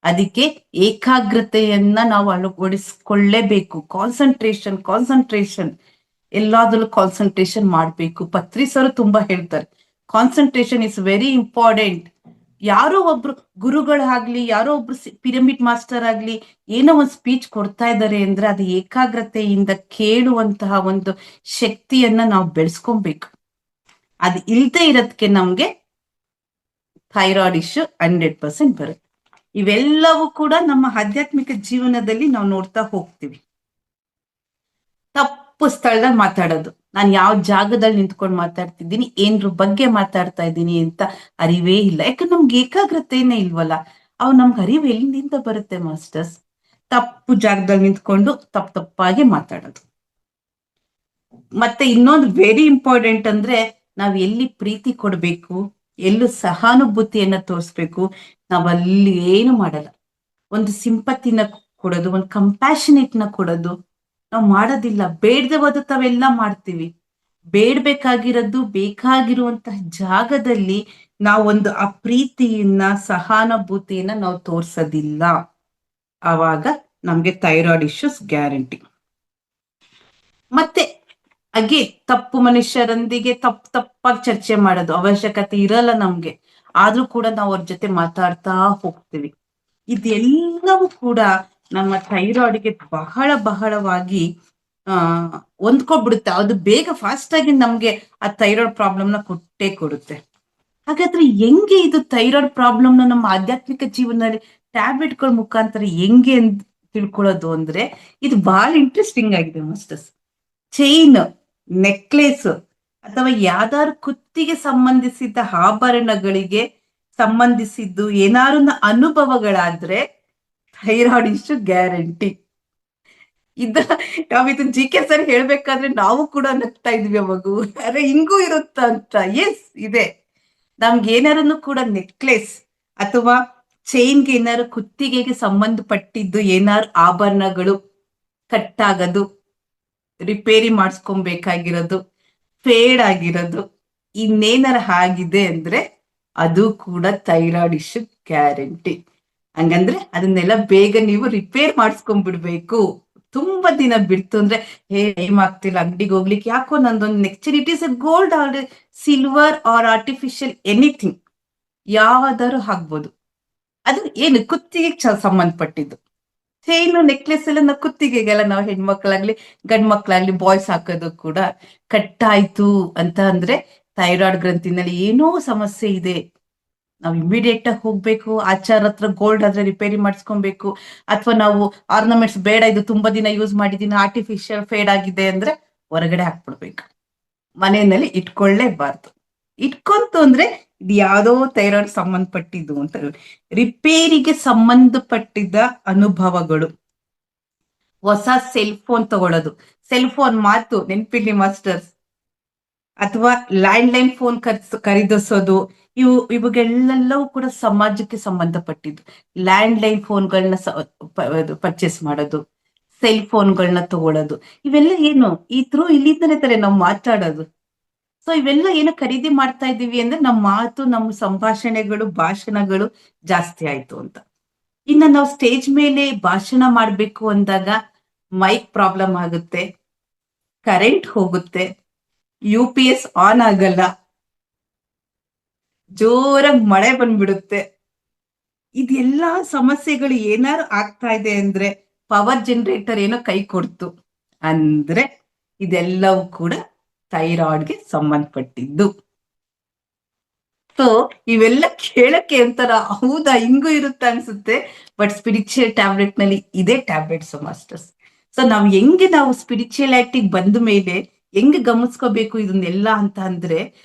S1: ಅದಕ್ಕೆ ಏಕಾಗ್ರತೆಯನ್ನ ನಾವು ಅಳವಡಿಸ್ಕೊಳ್ಳೇಬೇಕು. ಕಾನ್ಸಂಟ್ರೇಷನ್ ಎಲ್ಲಾದ್ರಲ್ಲೂ ಕಾನ್ಸಂಟ್ರೇಷನ್ ಮಾಡ್ಬೇಕು. ಪತ್ರಿ ಸರ್ ತುಂಬಾ ಹೇಳ್ತಾರೆ, ಕಾನ್ಸಂಟ್ರೇಷನ್ ಇಸ್ ವೆರಿ ಇಂಪಾರ್ಟೆಂಟ್. ಯಾರೋ ಒಬ್ರು ಗುರುಗಳಾಗ್ಲಿ, ಯಾರೋ ಒಬ್ರು ಪಿರಮಿಡ್ ಮಾಸ್ಟರ್ ಆಗ್ಲಿ ಏನೋ ಒಂದು ಸ್ಪೀಚ್ ಕೊಡ್ತಾ ಇದ್ದಾರೆ ಅಂದ್ರೆ ಅದು ಏಕಾಗ್ರತೆಯಿಂದ ಕೇಳುವಂತಹ ಒಂದು ಶಕ್ತಿಯನ್ನ ನಾವು ಬೆಳೆಸ್ಕೊಬೇಕು. ಅದು ಇಲ್ದೇ ಇರೋದಕ್ಕೆ ನಮ್ಗೆ ಥೈರಾಯ್ಡ್ ಇಶ್ಯೂ 100% ಬರುತ್ತೆ. ಇವೆಲ್ಲವೂ ಕೂಡ ನಮ್ಮ ಆಧ್ಯಾತ್ಮಿಕ ಜೀವನದಲ್ಲಿ ನಾವು ನೋಡ್ತಾ ಹೋಗ್ತೀವಿ. ತಪ್ಪು ಸ್ಥಳದಲ್ಲಿ ಮಾತಾಡೋದು, ನಾನು ಯಾವ ಜಾಗದಲ್ಲಿ ನಿಂತ್ಕೊಂಡು ಮಾತಾಡ್ತಿದ್ದೀನಿ, ಏನ್ರ ಬಗ್ಗೆ ಮಾತಾಡ್ತಾ ಇದ್ದೀನಿ ಅಂತ ಅರಿವೇ ಇಲ್ಲ. ಯಾಕಂದ್ರೆ ನಮ್ಗೆ ಏಕಾಗ್ರತೆನೇ ಇಲ್ವಲ್ಲ. ಅವ್ ನಮ್ಗೆ ಅರಿವು ಎಲ್ಲಿಂದ ಬರುತ್ತೆ ಮಾಸ್ಟರ್ಸ್? ತಪ್ಪು ಜಾಗದಲ್ಲಿ ನಿಂತ್ಕೊಂಡು ತಪ್ಪಾಗಿ ಮಾತಾಡೋದು. ಮತ್ತೆ ಇನ್ನೊಂದು ವೆರಿ ಇಂಪಾರ್ಟೆಂಟ್ ಅಂದ್ರೆ, ನಾವ್ ಎಲ್ಲಿ ಪ್ರೀತಿ ಕೊಡ್ಬೇಕು, ಎಲ್ಲೂ ಸಹಾನುಭೂತಿಯನ್ನ ತೋರಿಸ್ಬೇಕು, ನಾವಲ್ಲಿ ಏನು ಮಾಡಲ್ಲ. ಒಂದು ಸಿಂಪತಿನ ಕೊಡೋದು, ಒಂದು ಕಂಪ್ಯಾಷನೇಟ್ ನ ಕೊಡೋದು ನಾವು ಮಾಡೋದಿಲ್ಲ. ಬೇಡದವಾದ ತಾವೆಲ್ಲ ಮಾಡ್ತೀವಿ. ಬೇಡ್ಬೇಕಾಗಿರೋದು, ಬೇಕಾಗಿರುವಂತಹ ಜಾಗದಲ್ಲಿ ನಾವೊಂದು ಆ ಪ್ರೀತಿಯನ್ನ, ಸಹಾನುಭೂತಿಯನ್ನ ನಾವು ತೋರ್ಸೋದಿಲ್ಲ. ಆವಾಗ ನಮ್ಗೆ ಥೈರಾಯ್ಡ್ ಇಶ್ಯೂಸ್ ಗ್ಯಾರಂಟಿ. ಮತ್ತೆ ಹಾಗೆ ತಪ್ಪು ಮನುಷ್ಯರೊಂದಿಗೆ ತಪ್ಪಾಗಿ ಚರ್ಚೆ ಮಾಡೋದು ಅವಶ್ಯಕತೆ ಇರಲ್ಲ ನಮ್ಗೆ, ಆದ್ರೂ ಕೂಡ ನಾವು ಅವ್ರ ಜೊತೆ ಮಾತಾಡ್ತಾ ಹೋಗ್ತೀವಿ. ಇದೆಲ್ಲವೂ ಕೂಡ ನಮ್ಮ ಥೈರಾಯ್ಡ್ಗೆ ಬಹಳವಾಗಿ ಹೊಂದ್ಕೊಬಿಡುತ್ತೆ. ಅದು ಬೇಗ ಫಾಸ್ಟ್ ಆಗಿ ನಮ್ಗೆ ಆ ಥೈರಾಯ್ಡ್ ಪ್ರಾಬ್ಲಮ್ ನ ಕೊಡುತ್ತೆ. ಹಾಗಾದ್ರೆ ಹೆಂಗೆ ಇದು ಥೈರಾಯ್ಡ್ ಪ್ರಾಬ್ಲಮ್ ನ ನಮ್ಮ ಆಧ್ಯಾತ್ಮಿಕ ಜೀವನದಲ್ಲಿ ಟ್ಯಾಬ್ಲೆಟ್ಗಳ ಮುಖಾಂತರ ಹೆಂಗೆ ತಿಳ್ಕೊಳ್ಳೋದು ಅಂದ್ರೆ, ಇದು ಬಹಳ ಇಂಟ್ರೆಸ್ಟಿಂಗ್ ಆಗಿದೆ ಮಾಸ್ಟರ್ಸ್. ಚೈನ್, ನೆಕ್ಲೆಸ್ ಅಥವಾ ಯಾವ್ದಾದ್ರು ಕುತ್ತಿಗೆ ಸಂಬಂಧಿಸಿದ ಆಭರಣಗಳಿಗೆ ಸಂಬಂಧಿಸಿದ್ದು ಏನಾರು ಅನುಭವಗಳಾದ್ರೆ ಥೈರಾಯ್ಡ್ ಇಶ್ಯೂ ಗ್ಯಾರಂಟಿ. ನಾವ್ ಇದನ್ನ GK ಸರ್ ಹೇಳ್ಬೇಕಾದ್ರೆ ನಾವು ಕೂಡ ನಗ್ತಾ ಇದ್ವಿ ಮಗು, ಅರೆ ಹಿಂಗೂ ಇರುತ್ತ ಅಂತ. ಎಸ್ ಇದೆ. ನಮ್ಗೆ ಏನಾರನ್ನು ಕೂಡ ನೆಕ್ಲೆಸ್ ಅಥವಾ ಚೈನ್ಗೆ ಏನಾರು ಕುತ್ತಿಗೆಗೆ ಸಂಬಂಧಪಟ್ಟಿದ್ದು ಏನಾರು ಆಭರಣಗಳು ಕಟ್ಟಾಗದು, ರಿಪೇರಿ ಮಾಡಿಸ್ಕೊಬೇಕಾಗಿರೋದು, ಫೇಡ್ ಆಗಿರೋದು, ಇನ್ನೇನಾರ ಆಗಿದೆ ಅಂದ್ರೆ ಅದು ಕೂಡ ಥೈರಾಯ್ಡ್ ಇಶ್ಯೂ ಗ್ಯಾರಂಟಿ. ಹಂಗಂದ್ರೆ ಅದನ್ನೆಲ್ಲ ಬೇಗ ನೀವು ರಿಪೇರ್ ಮಾಡಿಸ್ಕೊಂಡ್ಬಿಡ್ಬೇಕು. ತುಂಬಾ ದಿನ ಬಿಡ್ತು ಅಂದ್ರೆ, ಟೈಮ್ ಆಗ್ತಿಲ್ಲ ಅಂಗಡಿಗೆ ಹೋಗ್ಲಿಕ್ಕೆ, ಯಾಕೋ ನಂದೊಂದು next it is A gold R silver or artificial anything, ಯಾವ್ದಾದ್ರು ಆಗ್ಬೋದು. ಅದು ಏನು ಕುತ್ತಿಗೆ ಸಂಬಂಧಪಟ್ಟಿದ್ದು. ಚೈನು, ನೆಕ್ಲೆಸ್ ಎಲ್ಲ ಕುತ್ತಿಗೆಗೆಲ್ಲ ನಾವು ಹೆಣ್ಮಕ್ಳಾಗ್ಲಿ ಗಂಡ್ ಮಕ್ಳಾಗ್ಲಿ ಬಾಯ್ಸ್ ಹಾಕೋದು ಕೂಡ ಕಟ್ಟಾಯ್ತು ಅಂತ ಅಂದ್ರೆ ಥೈರಾಯ್ಡ್ ಗ್ರಂಥಿನಲ್ಲಿ ಏನೋ ಸಮಸ್ಯೆ ಇದೆ. ನಾವು ಇಮಿಡಿಯೇಟ್ ಆಗಿ ಹೋಗ್ಬೇಕು, ಆಚಾರ ಹತ್ರ ಗೋಲ್ಡ್ ಆದ್ರೆ ರಿಪೇರಿ ಮಾಡಿಸ್ಕೊಬೇಕು. ಅಥವಾ ನಾವು ಆರ್ನಮೆಂಟ್ಸ್ ಬೇಡ, ಇದು ತುಂಬಾ ದಿನ ಯೂಸ್ ಮಾಡಿದೀನಿ, ಆರ್ಟಿಫಿಷಿಯಲ್ ಫೇಡ್ ಆಗಿದೆ ಅಂದ್ರೆ ಹೊರಗಡೆ ಹಾಕ್ಬಿಡ್ಬೇಕು, ಮನೆಯಲ್ಲಿ ಇಟ್ಕೊಳ್ಳೇಬಾರ್ದು. ಇಟ್ಕೊಂತು ಅಂದ್ರೆ ಇದು ಯಾವ್ದೋ ಥೈರಾಯ್ಡ್ ಸಂಬಂಧಪಟ್ಟಿದ್ದು ಅಂತ. ರಿಪೇರಿಗೆ ಸಂಬಂಧಪಟ್ಟಿದ್ದ ಅನುಭವಗಳು, ಹೊಸ ಸೆಲ್ ಫೋನ್ ತಗೊಳ್ಳೋದು, ಸೆಲ್ ಫೋನ್ ಮಾತು ನೆನ್ಪಿರ್ಲಿ ಮಾಸ್ಟರ್ಸ್, ಅಥವಾ ಲ್ಯಾಂಡ್ಲೈನ್ ಫೋನ್ ಖರೀದಿಸೋದು, ಇವುಗಳೆಲ್ಲವೂ ಕೂಡ ಸಮಾಜಕ್ಕೆ ಸಂಬಂಧಪಟ್ಟಿದ್ದು. ಲ್ಯಾಂಡ್ಲೈನ್ ಫೋನ್ಗಳನ್ನ ಪರ್ಚೇಸ್ ಮಾಡೋದು, ಸೆಲ್ ಫೋನ್ಗಳನ್ನ ತಗೊಳ್ಳೋದು, ಇವೆಲ್ಲ ಏನು ಇಲ್ಲಿಂದನೇ ತಾರೆ ನಾವು ಮಾತಾಡೋದು. ಸೊ ಇವೆಲ್ಲ ಏನೋ ಖರೀದಿ ಮಾಡ್ತಾ ಇದೀವಿ ಅಂದ್ರೆ ನಮ್ಮ ಮಾತು, ನಮ್ಮ ಸಂಭಾಷಣೆಗಳು, ಭಾಷಣಗಳು ಜಾಸ್ತಿ ಆಯ್ತು ಅಂತ. ಇನ್ನ ನಾವು ಸ್ಟೇಜ್ ಮೇಲೆ ಭಾಷಣ ಮಾಡ್ಬೇಕು ಅಂದಾಗ ಮೈಕ್ ಪ್ರಾಬ್ಲಮ್ ಆಗುತ್ತೆ, ಕರೆಂಟ್ ಹೋಗುತ್ತೆ, UPS ಆನ್ ಆಗಲ್ಲ, ಜೋರಾಗಿ ಮಳೆ ಬಂದ್ಬಿಡುತ್ತೆ. ಇದೆಲ್ಲಾ ಸಮಸ್ಯೆಗಳು ಏನಾರು ಆಗ್ತಾ ಇದೆ ಅಂದ್ರೆ ಪವರ್ ಜನರೇಟರ್ ಏನೋ ಕೈ ಕೊಡ್ತು ಅಂದ್ರೆ ಇದೆಲ್ಲವೂ ಕೂಡ ಥೈರಾಯ್ಡ್ಗೆ ಸಂಬಂಧಪಟ್ಟಿದ್ದು. ಸೊ ಇವೆಲ್ಲ ಕೇಳಕ್ಕೆ ಒಂಥರ ಹೌದಾ ಹಿಂಗೂ ಇರುತ್ತೆ ಅನ್ಸುತ್ತೆ, ಬಟ್ ಸ್ಪಿರಿಚುವಲ್ ಟ್ಯಾಬ್ಲೆಟ್ ನಲ್ಲಿ ಇದೇ ಟ್ಯಾಬ್ಲೆಟ್ಸ್ ಮಾಸ್ಟರ್ಸ್. ಸೊ ನಾವು ಸ್ಪಿರಿಚುಯಾಲಿಟಿಗೆ ಬಂದ ಮೇಲೆ ಹೆಂಗ್ ಗಮನಿಸ್ಕೋಬೇಕು ಇದನ್ನೆಲ್ಲ ಅಂತ ಅಂದ್ರೆ,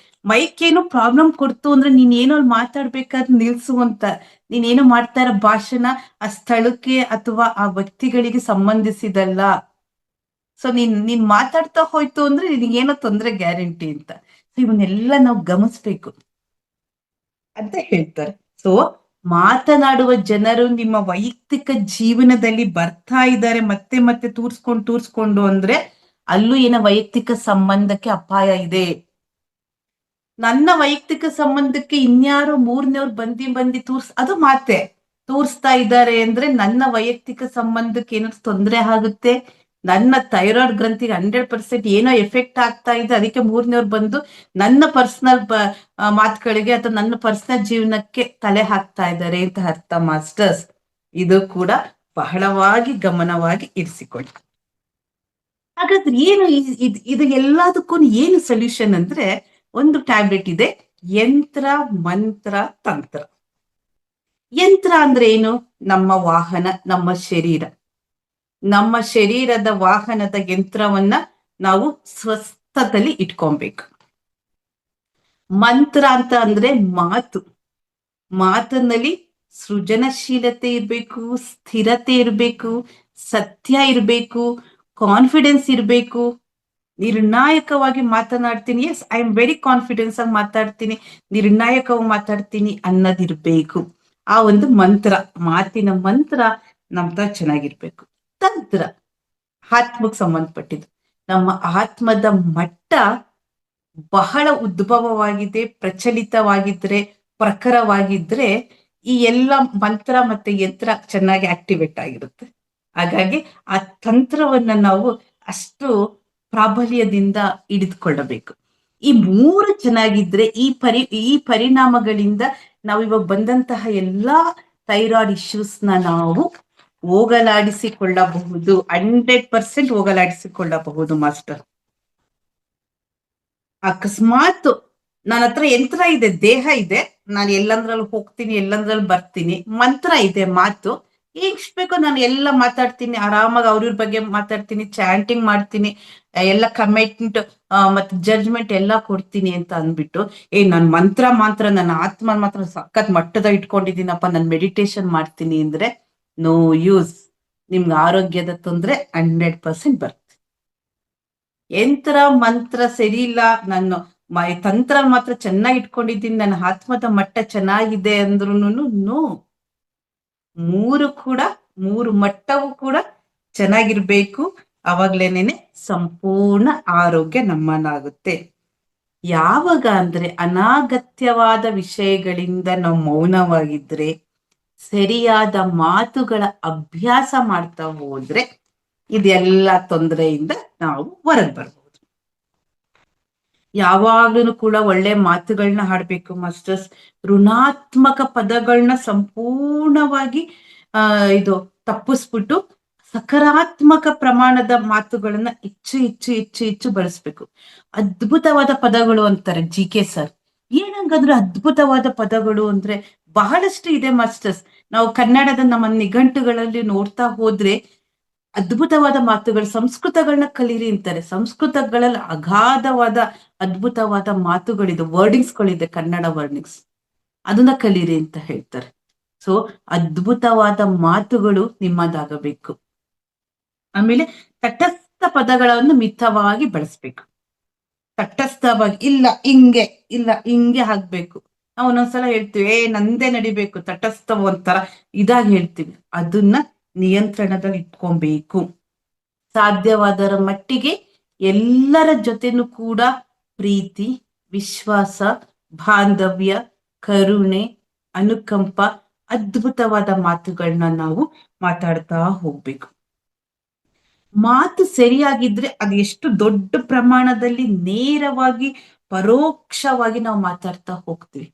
S1: ಮೈಕ್ ಏನೋ ಪ್ರಾಬ್ಲಮ್ ಕೊಡ್ತು ಅಂದ್ರೆ ನೀನ್ ಏನೋ ಮಾತಾಡ್ಬೇಕಾದ್ರೆ ನಿಲ್ಸು ಅಂತ. ನೀನೇನೋ ಮಾಡ್ತಾ ಇರೋ ಭಾಷಣ ಆ ಸ್ಥಳಕ್ಕೆ ಅಥವಾ ಆ ವ್ಯಕ್ತಿಗಳಿಗೆ ಸಂಬಂಧಿಸಿದಲ್ಲ. ಸೊ ನೀನ್ ಮಾತಾಡ್ತಾ ಹೋಯ್ತು ಅಂದ್ರೆ ನಿನಗೇನೋ ತೊಂದ್ರೆ ಗ್ಯಾರಂಟಿ ಅಂತ. ಸೊ ಇವನ್ನೆಲ್ಲ ನಾವು ಗಮನಿಸ್ಬೇಕು ಅಂತ ಹೇಳ್ತಾರೆ. ಸೊ ಮಾತನಾಡುವ ಜನರು ನಿಮ್ಮ ವೈಯಕ್ತಿಕ ಜೀವನದಲ್ಲಿ ಬರ್ತಾ ಇದ್ದಾರೆ ಮತ್ತೆ ಮತ್ತೆ ತೂರ್ಸ್ಕೊಂಡು ಅಂದ್ರೆ ಅಲ್ಲೂ ಏನೋ ವೈಯಕ್ತಿಕ ಸಂಬಂಧಕ್ಕೆ ಅಪಾಯ ಇದೆ. ನನ್ನ ವೈಯಕ್ತಿಕ ಸಂಬಂಧಕ್ಕೆ ಇನ್ಯಾರು ಮೂರನೇವ್ರು ಬಂದಿ ಅದು ಮಾತೆ ತೋರಿಸ್ತಾ ಇದ್ದಾರೆ ಅಂದ್ರೆ ನನ್ನ ವೈಯಕ್ತಿಕ ಸಂಬಂಧಕ್ಕೆ ಏನಾದ್ರು ತೊಂದರೆ ಆಗುತ್ತೆ, ನನ್ನ ಥೈರಾಯ್ಡ್ ಗ್ರಂಥಿಗೆ 100% ಏನೋ ಎಫೆಕ್ಟ್ ಆಗ್ತಾ ಇದೆ, ಅದಕ್ಕೆ ಮೂರನೇವ್ರು ಬಂದು ನನ್ನ ಪರ್ಸನಲ್ ಮಾತುಗಳಿಗೆ ಅಥವಾ ನನ್ನ ಪರ್ಸನಲ್ ಜೀವನಕ್ಕೆ ತಲೆ ಹಾಕ್ತಾ ಇದ್ದಾರೆ ಅಂತ ಅರ್ಥ ಮಾಸ್ಟರ್ಸ್. ಇದು ಕೂಡ ಬಹಳವಾಗಿ ಗಮನವಾಗಿ ಇರಿಸಿಕೊಳ್ಳಿ. ಹಾಗಾದ್ರೆ ಏನು ಇದು ಎಲ್ಲದಕ್ಕೂ ಏನು ಸೊಲ್ಯೂಷನ್ ಅಂದ್ರೆ, ಒಂದು ಟ್ಯಾಬ್ಲೆಟ್ ಇದೆ, ಯಂತ್ರ ಮಂತ್ರ ತಂತ್ರ. ಯಂತ್ರ ಅಂದ್ರೆ ಏನು? ನಮ್ಮ ವಾಹನ, ನಮ್ಮ ಶರೀರ. ನಮ್ಮ ಶರೀರದ ವಾಹನದ ಯಂತ್ರವನ್ನ ನಾವು ಸ್ವಸ್ಥದಲ್ಲಿ ಇಟ್ಕೊಬೇಕು. ಮಂತ್ರ ಅಂತ ಅಂದ್ರೆ ಮಾತು. ಮಾತಿನಲ್ಲಿ ಸೃಜನಶೀಲತೆ ಇರ್ಬೇಕು, ಸ್ಥಿರತೆ ಇರ್ಬೇಕು, ಸತ್ಯ ಇರ್ಬೇಕು, ಕಾನ್ಫಿಡೆನ್ಸ್ ಇರ್ಬೇಕು. ನಿರ್ಣಾಯಕವಾಗಿ ಮಾತನಾಡ್ತೀನಿ, yes I am very confidence ಆಗಿ ಮಾತಾಡ್ತೀನಿ, ನಿರ್ಣಾಯಕವಾಗಿ ಮಾತಾಡ್ತೀನಿ ಅನ್ನೋದಿರ್ಬೇಕು. ಆ ಒಂದು ಮಂತ್ರ, ಮಾತಿನ ಮಂತ್ರ ನಮ್ತ ಚೆನ್ನಾಗಿರ್ಬೇಕು. ತಂತ್ರ ಆತ್ಮಕ್ಕೆ ಸಂಬಂಧಪಟ್ಟಿದ್ದು. ನಮ್ಮ ಆತ್ಮದ ಮಟ್ಟ ಬಹಳ ಉದ್ಭವವಾಗಿದೆ, ಪ್ರಚಲಿತವಾಗಿದ್ರೆ, ಪ್ರಖರವಾಗಿದ್ರೆ ಈ ಎಲ್ಲ ಮಂತ್ರ ಮತ್ತೆ ಯಂತ್ರ ಚೆನ್ನಾಗಿ ಆಕ್ಟಿವೇಟ್ ಆಗಿರುತ್ತೆ. ಹಾಗಾಗಿ ಆ ತಂತ್ರವನ್ನ ನಾವು ಅಷ್ಟು ಪ್ರಾಬಲ್ಯದಿಂದ ಹಿಡಿದುಕೊಳ್ಳಬೇಕು. ಈ ಮೂರು ಚೆನ್ನಾಗಿದ್ರೆ ಈ ಪರಿಣಾಮಗಳಿಂದ ನಾವು ಇವಾಗ ಬಂದಂತಹ ಎಲ್ಲಾ ಥೈರಾಯ್ಡ್ ಇಶ್ಯೂಸ್ ನಾವು ಹೋಗಲಾಡಿಸಿಕೊಳ್ಳಬಹುದು. 100% ಹೋಗಲಾಡಿಸಿಕೊಳ್ಳಬಹುದು ಮಾಸ್ಟರ್. ಅಕಸ್ಮಾತ್ ನನ್ನ ಹತ್ರ ಯಂತ್ರ ಇದೆ, ದೇಹ ಇದೆ, ನಾನು ಎಲ್ಲಂದ್ರಲ್ಲಿ ಹೋಗ್ತೀನಿ, ಎಲ್ಲಂದ್ರಲ್ಲಿ ಬರ್ತೀನಿ, ಮಂತ್ರ ಇದೆ, ಮಾತು ಎಷ್ಟು ಬೇಕೋ ನಾನು ಎಲ್ಲ ಮಾತಾಡ್ತೀನಿ, ಆರಾಮಾಗಿ ಅವ್ರ ಬಗ್ಗೆ ಮಾತಾಡ್ತೀನಿ, ಚಾಂಟಿಂಗ್ ಮಾಡ್ತೀನಿ, ಎಲ್ಲ ಕಮೆಂಟ್ ಮತ್ತೆ ಜಡ್ಜ್ಮೆಂಟ್ ಎಲ್ಲ ಕೊಡ್ತೀನಿ ಅಂತ ಅಂದ್ಬಿಟ್ಟು ನಾನು ಮಂತ್ರ ನನ್ನ ಆತ್ಮ ಮಾತ್ರ ಸಖತ್ ಮಟ್ಟದ ಇಟ್ಕೊಂಡಿದ್ದೀನಪ್ಪ, ನಾನು ಮೆಡಿಟೇಷನ್ ಮಾಡ್ತೀನಿ ಅಂದ್ರೆ ನೋ ಯೂಸ್. ನಿಮ್ಗೆ ಆರೋಗ್ಯದ ತೊಂದ್ರೆ 100% ಬರುತ್ತೆ. ಯಂತ್ರ ಮಂತ್ರ ಸರಿ ಇಲ್ಲ, ನಾನು ತಂತ್ರ ಮಾತ್ರ ಚೆನ್ನಾಗಿ ಇಟ್ಕೊಂಡಿದ್ದೀನಿ, ನನ್ನ ಆತ್ಮದ ಮಟ್ಟ ಚೆನ್ನಾಗಿದೆ ಅಂದ್ರೂ ನೋ. ಮೂರು ಮಟ್ಟವೂ ಕೂಡ ಚೆನ್ನಾಗಿರ್ಬೇಕು. ಅವಾಗ್ಲೇನೇನೆ ಸಂಪೂರ್ಣ ಆರೋಗ್ಯ ನಮ್ಮನ್ನಾಗುತ್ತೆ. ಯಾವಾಗ ಅಂದ್ರೆ ಅನಾಗತ್ಯವಾದ ವಿಷಯಗಳಿಂದ ನಾವು ಮೌನವಾಗಿದ್ರೆ, ಸರಿಯಾದ ಮಾತುಗಳ ಅಭ್ಯಾಸ ಮಾಡ್ತಾ ಹೋದ್ರೆ ಇದೆಲ್ಲ ತೊಂದರೆಯಿಂದ ನಾವು ಹೊರಗೆ ಬರ್ಬೋದು. ಯಾವಾಗ್ಲೂ ಕೂಡ ಒಳ್ಳೆ ಮಾತುಗಳನ್ನ ಹಾಡ್ಬೇಕು ಮಾಸ್ಟರ್ಸ್. ಋಣಾತ್ಮಕ ಪದಗಳನ್ನ ಸಂಪೂರ್ಣವಾಗಿ ಇದು ತಪ್ಪಿಸ್ಬಿಟ್ಟು ಸಕಾರಾತ್ಮಕ ಪ್ರಮಾಣದ ಮಾತುಗಳನ್ನ ಹೆಚ್ಚು ಬಳಸ್ಬೇಕು. ಅದ್ಭುತವಾದ ಪದಗಳು ಅಂತಾರೆ GK ಸರ್. ಏನಂಗಂದ್ರೆ ಅದ್ಭುತವಾದ ಪದಗಳು ಅಂದ್ರೆ ಬಹಳಷ್ಟು ಇದೆ ಮಾಸ್ಟರ್ಸ್. ನಾವು ಕನ್ನಡದ ನಮ್ಮ ನಿಘಂಟುಗಳಲ್ಲಿ ನೋಡ್ತಾ ಹೋದ್ರೆ ಅದ್ಭುತವಾದ ಮಾತುಗಳು, ಸಂಸ್ಕೃತಗಳನ್ನ ಕಲೀರಿ ಅಂತಾರೆ. ಸಂಸ್ಕೃತಗಳಲ್ಲಿ ಅಗಾಧವಾದ ಅದ್ಭುತವಾದ ಮಾತುಗಳಿದೆ, ವರ್ಡಿಂಗ್ಸ್ಗಳಿದೆ, ಕನ್ನಡ ವರ್ಡಿಂಗ್ಸ್, ಅದನ್ನ ಕಲೀರಿ ಅಂತ ಹೇಳ್ತಾರೆ. ಸೊ ಅದ್ಭುತವಾದ ಮಾತುಗಳು ನಿಮ್ಮದಾಗಬೇಕು. ಆಮೇಲೆ ತಟಸ್ಥ ಪದಗಳನ್ನು ಮಿತವಾಗಿ ಬಳಸ್ಬೇಕು. ತಟಸ್ಥವಾಗಿ ಇಲ್ಲ ಹಿಂಗೆ ಆಗ್ಬೇಕು. ನಾವು ಒಂದೊಂದ್ಸಲ ಹೇಳ್ತೀವಿ ನಂದೇ ನಡಿಬೇಕು, ತಟಸ್ಥ ಒಂಥರ ಇದಾಗಿ ಹೇಳ್ತೀವಿ. ಅದನ್ನ ನಿಯಂತ್ರಣದಲ್ಲಿ ಇಟ್ಕೊಬೇಕು. ಸಾಧ್ಯವಾದರ ಮಟ್ಟಿಗೆ ಎಲ್ಲರ ಜೊತೆನೂ ಕೂಡ ಪ್ರೀತಿ, ವಿಶ್ವಾಸ, ಬಾಂಧವ್ಯ, ಕರುಣೆ, ಅನುಕಂಪ, ಅದ್ಭುತವಾದ ಮಾತುಗಳನ್ನ ನಾವು ಮಾತಾಡ್ತಾ ಹೋಗ್ಬೇಕು. ಮಾತು ಸರಿಯಾಗಿದ್ರೆ ಅದು ಎಷ್ಟು ದೊಡ್ಡ ಪ್ರಮಾಣದಲ್ಲಿ ನೇರವಾಗಿ ಪರೋಕ್ಷವಾಗಿ ನಾವು ಮಾತಾಡ್ತಾ ಹೋಗ್ತೀವಿ.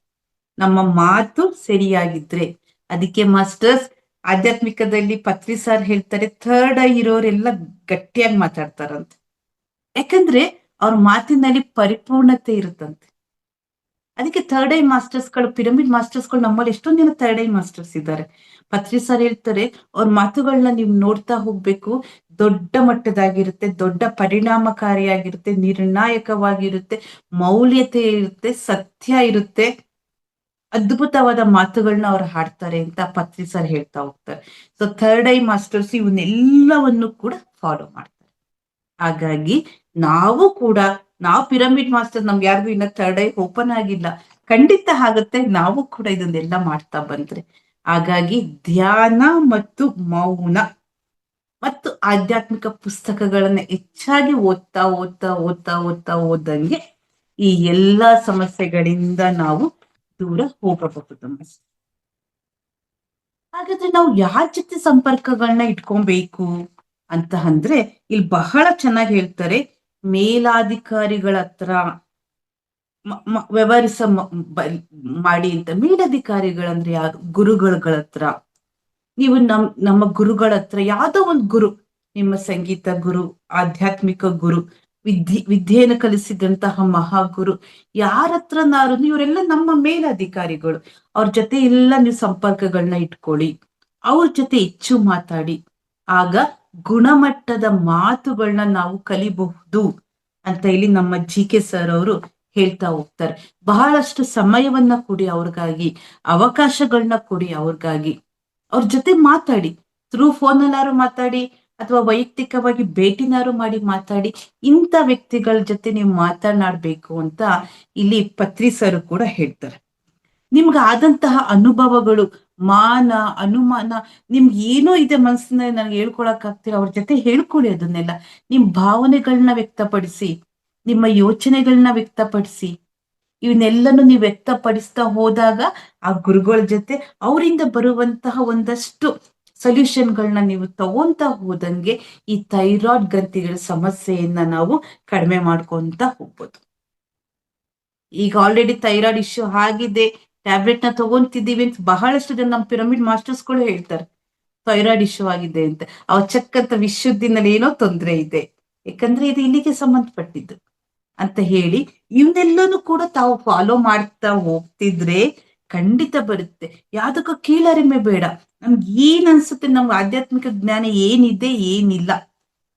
S1: ನಮ್ಮ ಮಾತು ಸರಿಯಾಗಿದ್ರೆ. ಅದಕ್ಕೆ ಮಾಸ್ಟರ್ಸ್ ಆಧ್ಯಾತ್ಮಿಕದಲ್ಲಿ ಪತ್ರಿ ಸಾರ್ ಹೇಳ್ತಾರೆ, ಥರ್ಡ್ ಐ ಇರೋರೆಲ್ಲ ಗಟ್ಟಿಯಾಗಿ ಮಾತಾಡ್ತಾರಂತೆ. ಯಾಕಂದ್ರೆ ಅವ್ರ ಮಾತಿನಲ್ಲಿ ಪರಿಪೂರ್ಣತೆ ಇರುತ್ತಂತೆ. ಅದಕ್ಕೆ ಥರ್ಡ್ ಐ ಮಾಸ್ಟರ್ಸ್ಗಳು, ಪಿರಮಿಡ್ ಮಾಸ್ಟರ್ಸ್ಗಳು ನಮ್ಮಲ್ಲಿ ಎಷ್ಟೊಂದು ಜನ ಥರ್ಡ್ ಐ ಮಾಸ್ಟರ್ಸ್ ಇದ್ದಾರೆ. ಪತ್ರಿ ಸರ್ ಹೇಳ್ತಾರೆ, ಅವ್ರ ಮಾತುಗಳನ್ನ ನೀವು ನೋಡ್ತಾ ಹೋಗ್ಬೇಕು. ದೊಡ್ಡ ಮಟ್ಟದಾಗಿರುತ್ತೆ, ದೊಡ್ಡ ಪರಿಣಾಮಕಾರಿಯಾಗಿರುತ್ತೆ, ನಿರ್ಣಾಯಕವಾಗಿರುತ್ತೆ, ಮೌಲ್ಯತೆ ಇರುತ್ತೆ, ಸತ್ಯ ಇರುತ್ತೆ, ಅದ್ಭುತವಾದ ಮಾತುಗಳನ್ನ ಅವ್ರು ಹಾಡ್ತಾರೆ ಅಂತ ಪತ್ರಿ ಸರ್ ಹೇಳ್ತಾ ಹೋಗ್ತಾರೆ. ಸೊ ಥರ್ಡ್ ಐ ಮಾಸ್ಟರ್ಸ್ ಇವನ್ನೆಲ್ಲವನ್ನು ಕೂಡ ಫಾಲೋ ಮಾಡ್ತಾರೆ. ಹಾಗಾಗಿ ನಾವು ಪಿರಮಿಡ್ ಮಾಸ್ಟರ್, ನಮ್ಗೆ ಯಾರಿಗೂ ಇನ್ನ ಥರ್ಡ್ ಐ ಓಪನ್ ಆಗಿಲ್ಲ, ಖಂಡಿತ ಆಗುತ್ತೆ. ನಾವು ಕೂಡ ಇದನ್ನೆಲ್ಲ ಮಾಡ್ತಾ ಬಂದ್ರೆ. ಹಾಗಾಗಿ ಧ್ಯಾನ ಮತ್ತು ಮೌನ ಮತ್ತು ಆಧ್ಯಾತ್ಮಿಕ ಪುಸ್ತಕಗಳನ್ನ ಹೆಚ್ಚಾಗಿ ಓದ್ತಾ ಓದ್ತಾ ಓದ್ತಾ ಓದ್ತಾ ಓದಂಗೆ ಈ ಎಲ್ಲಾ ಸಮಸ್ಯೆಗಳಿಂದ ನಾವು ದೂರ ಹೋಗಬಹುದು. ಹಾಗಾದ್ರೆ ನಾವು ಯಾರ ಜೊತೆ ಸಂಪರ್ಕಗಳನ್ನ ಇಟ್ಕೊಬೇಕು ಅಂತ ಅಂದ್ರೆ, ಇಲ್ಲಿ ಬಹಳ ಚೆನ್ನಾಗಿ ಹೇಳ್ತಾರೆ, ಮೇಲಾಧಿಕಾರಿಗಳ ಹತ್ರ ವ್ಯವಹರಿಸ ಮಾಡಿ ಅಂತ. ಮೇಲಾಧಿಕಾರಿಗಳಂದ್ರೆ ಯಾರು? ಗುರುಗಳ ಹತ್ರ. ನೀವು ನಮ್ಮ ಗುರುಗಳ ಹತ್ರ, ಯಾವ್ದೋ ಒಂದು ಗುರು, ನಿಮ್ಮ ಸಂಗೀತ ಗುರು, ಆಧ್ಯಾತ್ಮಿಕ ಗುರು, ವಿದ್ಯೆಯನ್ನು ಕಲಿಸಿದಂತಹ ಮಹಾಗುರು, ಯಾರ ಹತ್ರನಾರು, ಇವರೆಲ್ಲ ನಮ್ಮ ಮೇಲಧಿಕಾರಿಗಳು. ಅವ್ರ ಜೊತೆ ಎಲ್ಲ ನೀವು ಸಂಪರ್ಕಗಳನ್ನ ಇಟ್ಕೊಳ್ಳಿ, ಅವ್ರ ಜೊತೆ ಹೆಚ್ಚು ಮಾತಾಡಿ. ಆಗ ಗುಣಮಟ್ಟದ ಮಾತುಗಳನ್ನ ನಾವು ಕಲಿಬಹುದು ಅಂತ ಇಲ್ಲಿ ನಮ್ಮ GK ಸರ್ ಅವರು ಹೇಳ್ತಾ ಹೋಗ್ತಾರೆ. ಬಹಳಷ್ಟು ಸಮಯವನ್ನ ಕೊಡಿ ಅವ್ರಿಗಾಗಿ, ಅವಕಾಶಗಳನ್ನ ಕೊಡಿ ಅವ್ರಿಗಾಗಿ. ಅವ್ರ ಜೊತೆ ಮಾತಾಡಿ, ಥ್ರೂ ಫೋನಲ್ಲಾರು ಮಾತಾಡಿ ಅಥವಾ ವೈಯಕ್ತಿಕವಾಗಿ ಭೇಟಿನಾರು ಮಾಡಿ ಮಾತಾಡಿ. ಇಂಥ ವ್ಯಕ್ತಿಗಳ ಜೊತೆ ನೀವು ಮಾತನಾಡ್ಬೇಕು ಅಂತ ಇಲ್ಲಿ ಪತ್ರಿ ಸರ್ ಕೂಡ ಹೇಳ್ತಾರೆ. ನಿಮ್ಗೆ ಆದಂತಹ ಅನುಭವಗಳು, ಮಾನ ಅನುಮಾನ, ನಿಮ್ಗೆ ಏನೋ ಇದೆ ಮನಸ್ಸಿನಲ್ಲಿ ನನಗೆ ಹೇಳ್ಕೊಳಕ್ ಆಗ್ತಿಲ್ಲ, ಅವ್ರ ಜೊತೆ ಹೇಳ್ಕೊಳ್ಳಿ. ಅದನ್ನೆಲ್ಲ ನಿಮ್ ಭಾವನೆಗಳನ್ನ ವ್ಯಕ್ತಪಡಿಸಿ, ನಿಮ್ಮ ಯೋಚನೆಗಳನ್ನ ವ್ಯಕ್ತಪಡಿಸಿ. ಇವನ್ನೆಲ್ಲನೂ ನೀವು ವ್ಯಕ್ತಪಡಿಸ್ತಾ ಹೋದಾಗ ಆ ಗುರುಗಳ ಜೊತೆ ಅವರಿಂದ ಬರುವಂತಹ ಒಂದಷ್ಟು ಸೊಲ್ಯೂಷನ್ಗಳನ್ನ ನೀವು ತಗೊಂತ ಹೋದಂಗೆ ಈ ಥೈರಾಯ್ಡ್ ಗ್ರಂಥಿಗಳ ಸಮಸ್ಯೆಯನ್ನ ನಾವು ಕಡಿಮೆ ಮಾಡ್ಕೊಂತ ಹೋಗ್ಬೋದು. ಈಗ ಆಲ್ರೆಡಿ ಥೈರಾಯ್ಡ್ ಇಶ್ಯೂ ಆಗಿದೆ, ಟ್ಯಾಬ್ಲೆಟ್ ನ ತಗೊಂತಿದ್ದೀವಿ ಅಂತ ಬಹಳಷ್ಟು ಜನ ನಮ್ಮ ಪಿರಮಿಡ್ ಮಾಸ್ಟರ್ಸ್ಗಳು ಹೇಳ್ತಾರೆ, ಥೈರಾಯ್ಡ್ ಇಶ್ಯೂ ಆಗಿದೆ ಅಂತ. ಅವ್ರ ಚಕ್ಕಂತ ವಿಶುದ್ಧಿನಲ್ಲಿ ಏನೋ ತೊಂದರೆ ಇದೆ, ಯಾಕಂದ್ರೆ ಇದು ಇಲ್ಲಿಗೆ ಸಂಬಂಧಪಟ್ಟಿದ್ದು ಅಂತ ಹೇಳಿ ಇವನ್ನೆಲ್ಲನೂ ಕೂಡ ತಾವು ಫಾಲೋ ಮಾಡ್ತಾ ಹೋಗ್ತಿದ್ರೆ ಖಂಡಿತ ಬರುತ್ತೆ. ಯಾವ್ದಕ್ಕೂ ಕೀಳರಿಮೆ ಬೇಡ. ನಮ್ಗೆ ಏನ್ ಅನ್ಸುತ್ತೆ, ನಮ್ಗೆ ಆಧ್ಯಾತ್ಮಿಕ ಜ್ಞಾನ ಏನಿದೆ ಏನಿಲ್ಲ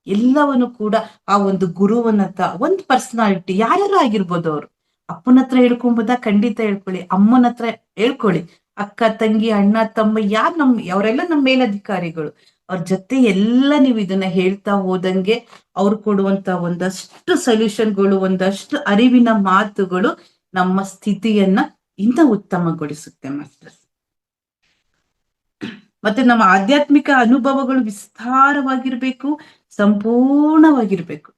S1: ಎಲ್ಲವನ್ನು ಕೂಡ ಆ ಒಂದು ಗುರುವನತ್ತ, ಒಂದು ಪರ್ಸನಾಲಿಟಿ ಯಾರ್ಯಾರು ಆಗಿರ್ಬೋದು, ಅವರು ಅಪ್ಪನ ಹತ್ರ ಹೇಳ್ಕೊಂಬೋದ, ಖಂಡಿತ ಹೇಳ್ಕೊಳ್ಳಿ. ಅಮ್ಮನ ಹತ್ರ ಹೇಳ್ಕೊಳ್ಳಿ. ಅಕ್ಕ ತಂಗಿ ಅಣ್ಣ ತಮ್ಮ ಅವರೆಲ್ಲ ನಮ್ಮ ಮೇಲಧಿಕಾರಿಗಳು. ಅವ್ರ ಜೊತೆ ಎಲ್ಲ ನೀವು ಇದನ್ನ ಹೇಳ್ತಾ ಹೋದಂಗೆ ಅವ್ರು ಕೊಡುವಂತ ಒಂದಷ್ಟು ಸೊಲ್ಯೂಷನ್ಗಳು, ಒಂದಷ್ಟು ಅರಿವಿನ ಮಾತುಗಳು ನಮ್ಮ ಸ್ಥಿತಿಯನ್ನ ಇಂತ ಉತ್ತಮಗೊಳಿಸುತ್ತೆ ಮಾಸ್ಟರ್. ಮತ್ತೆ ನಮ್ಮ ಆಧ್ಯಾತ್ಮಿಕ ಅನುಭವಗಳು ವಿಸ್ತಾರವಾಗಿರ್ಬೇಕು, ಸಂಪೂರ್ಣವಾಗಿರ್ಬೇಕು.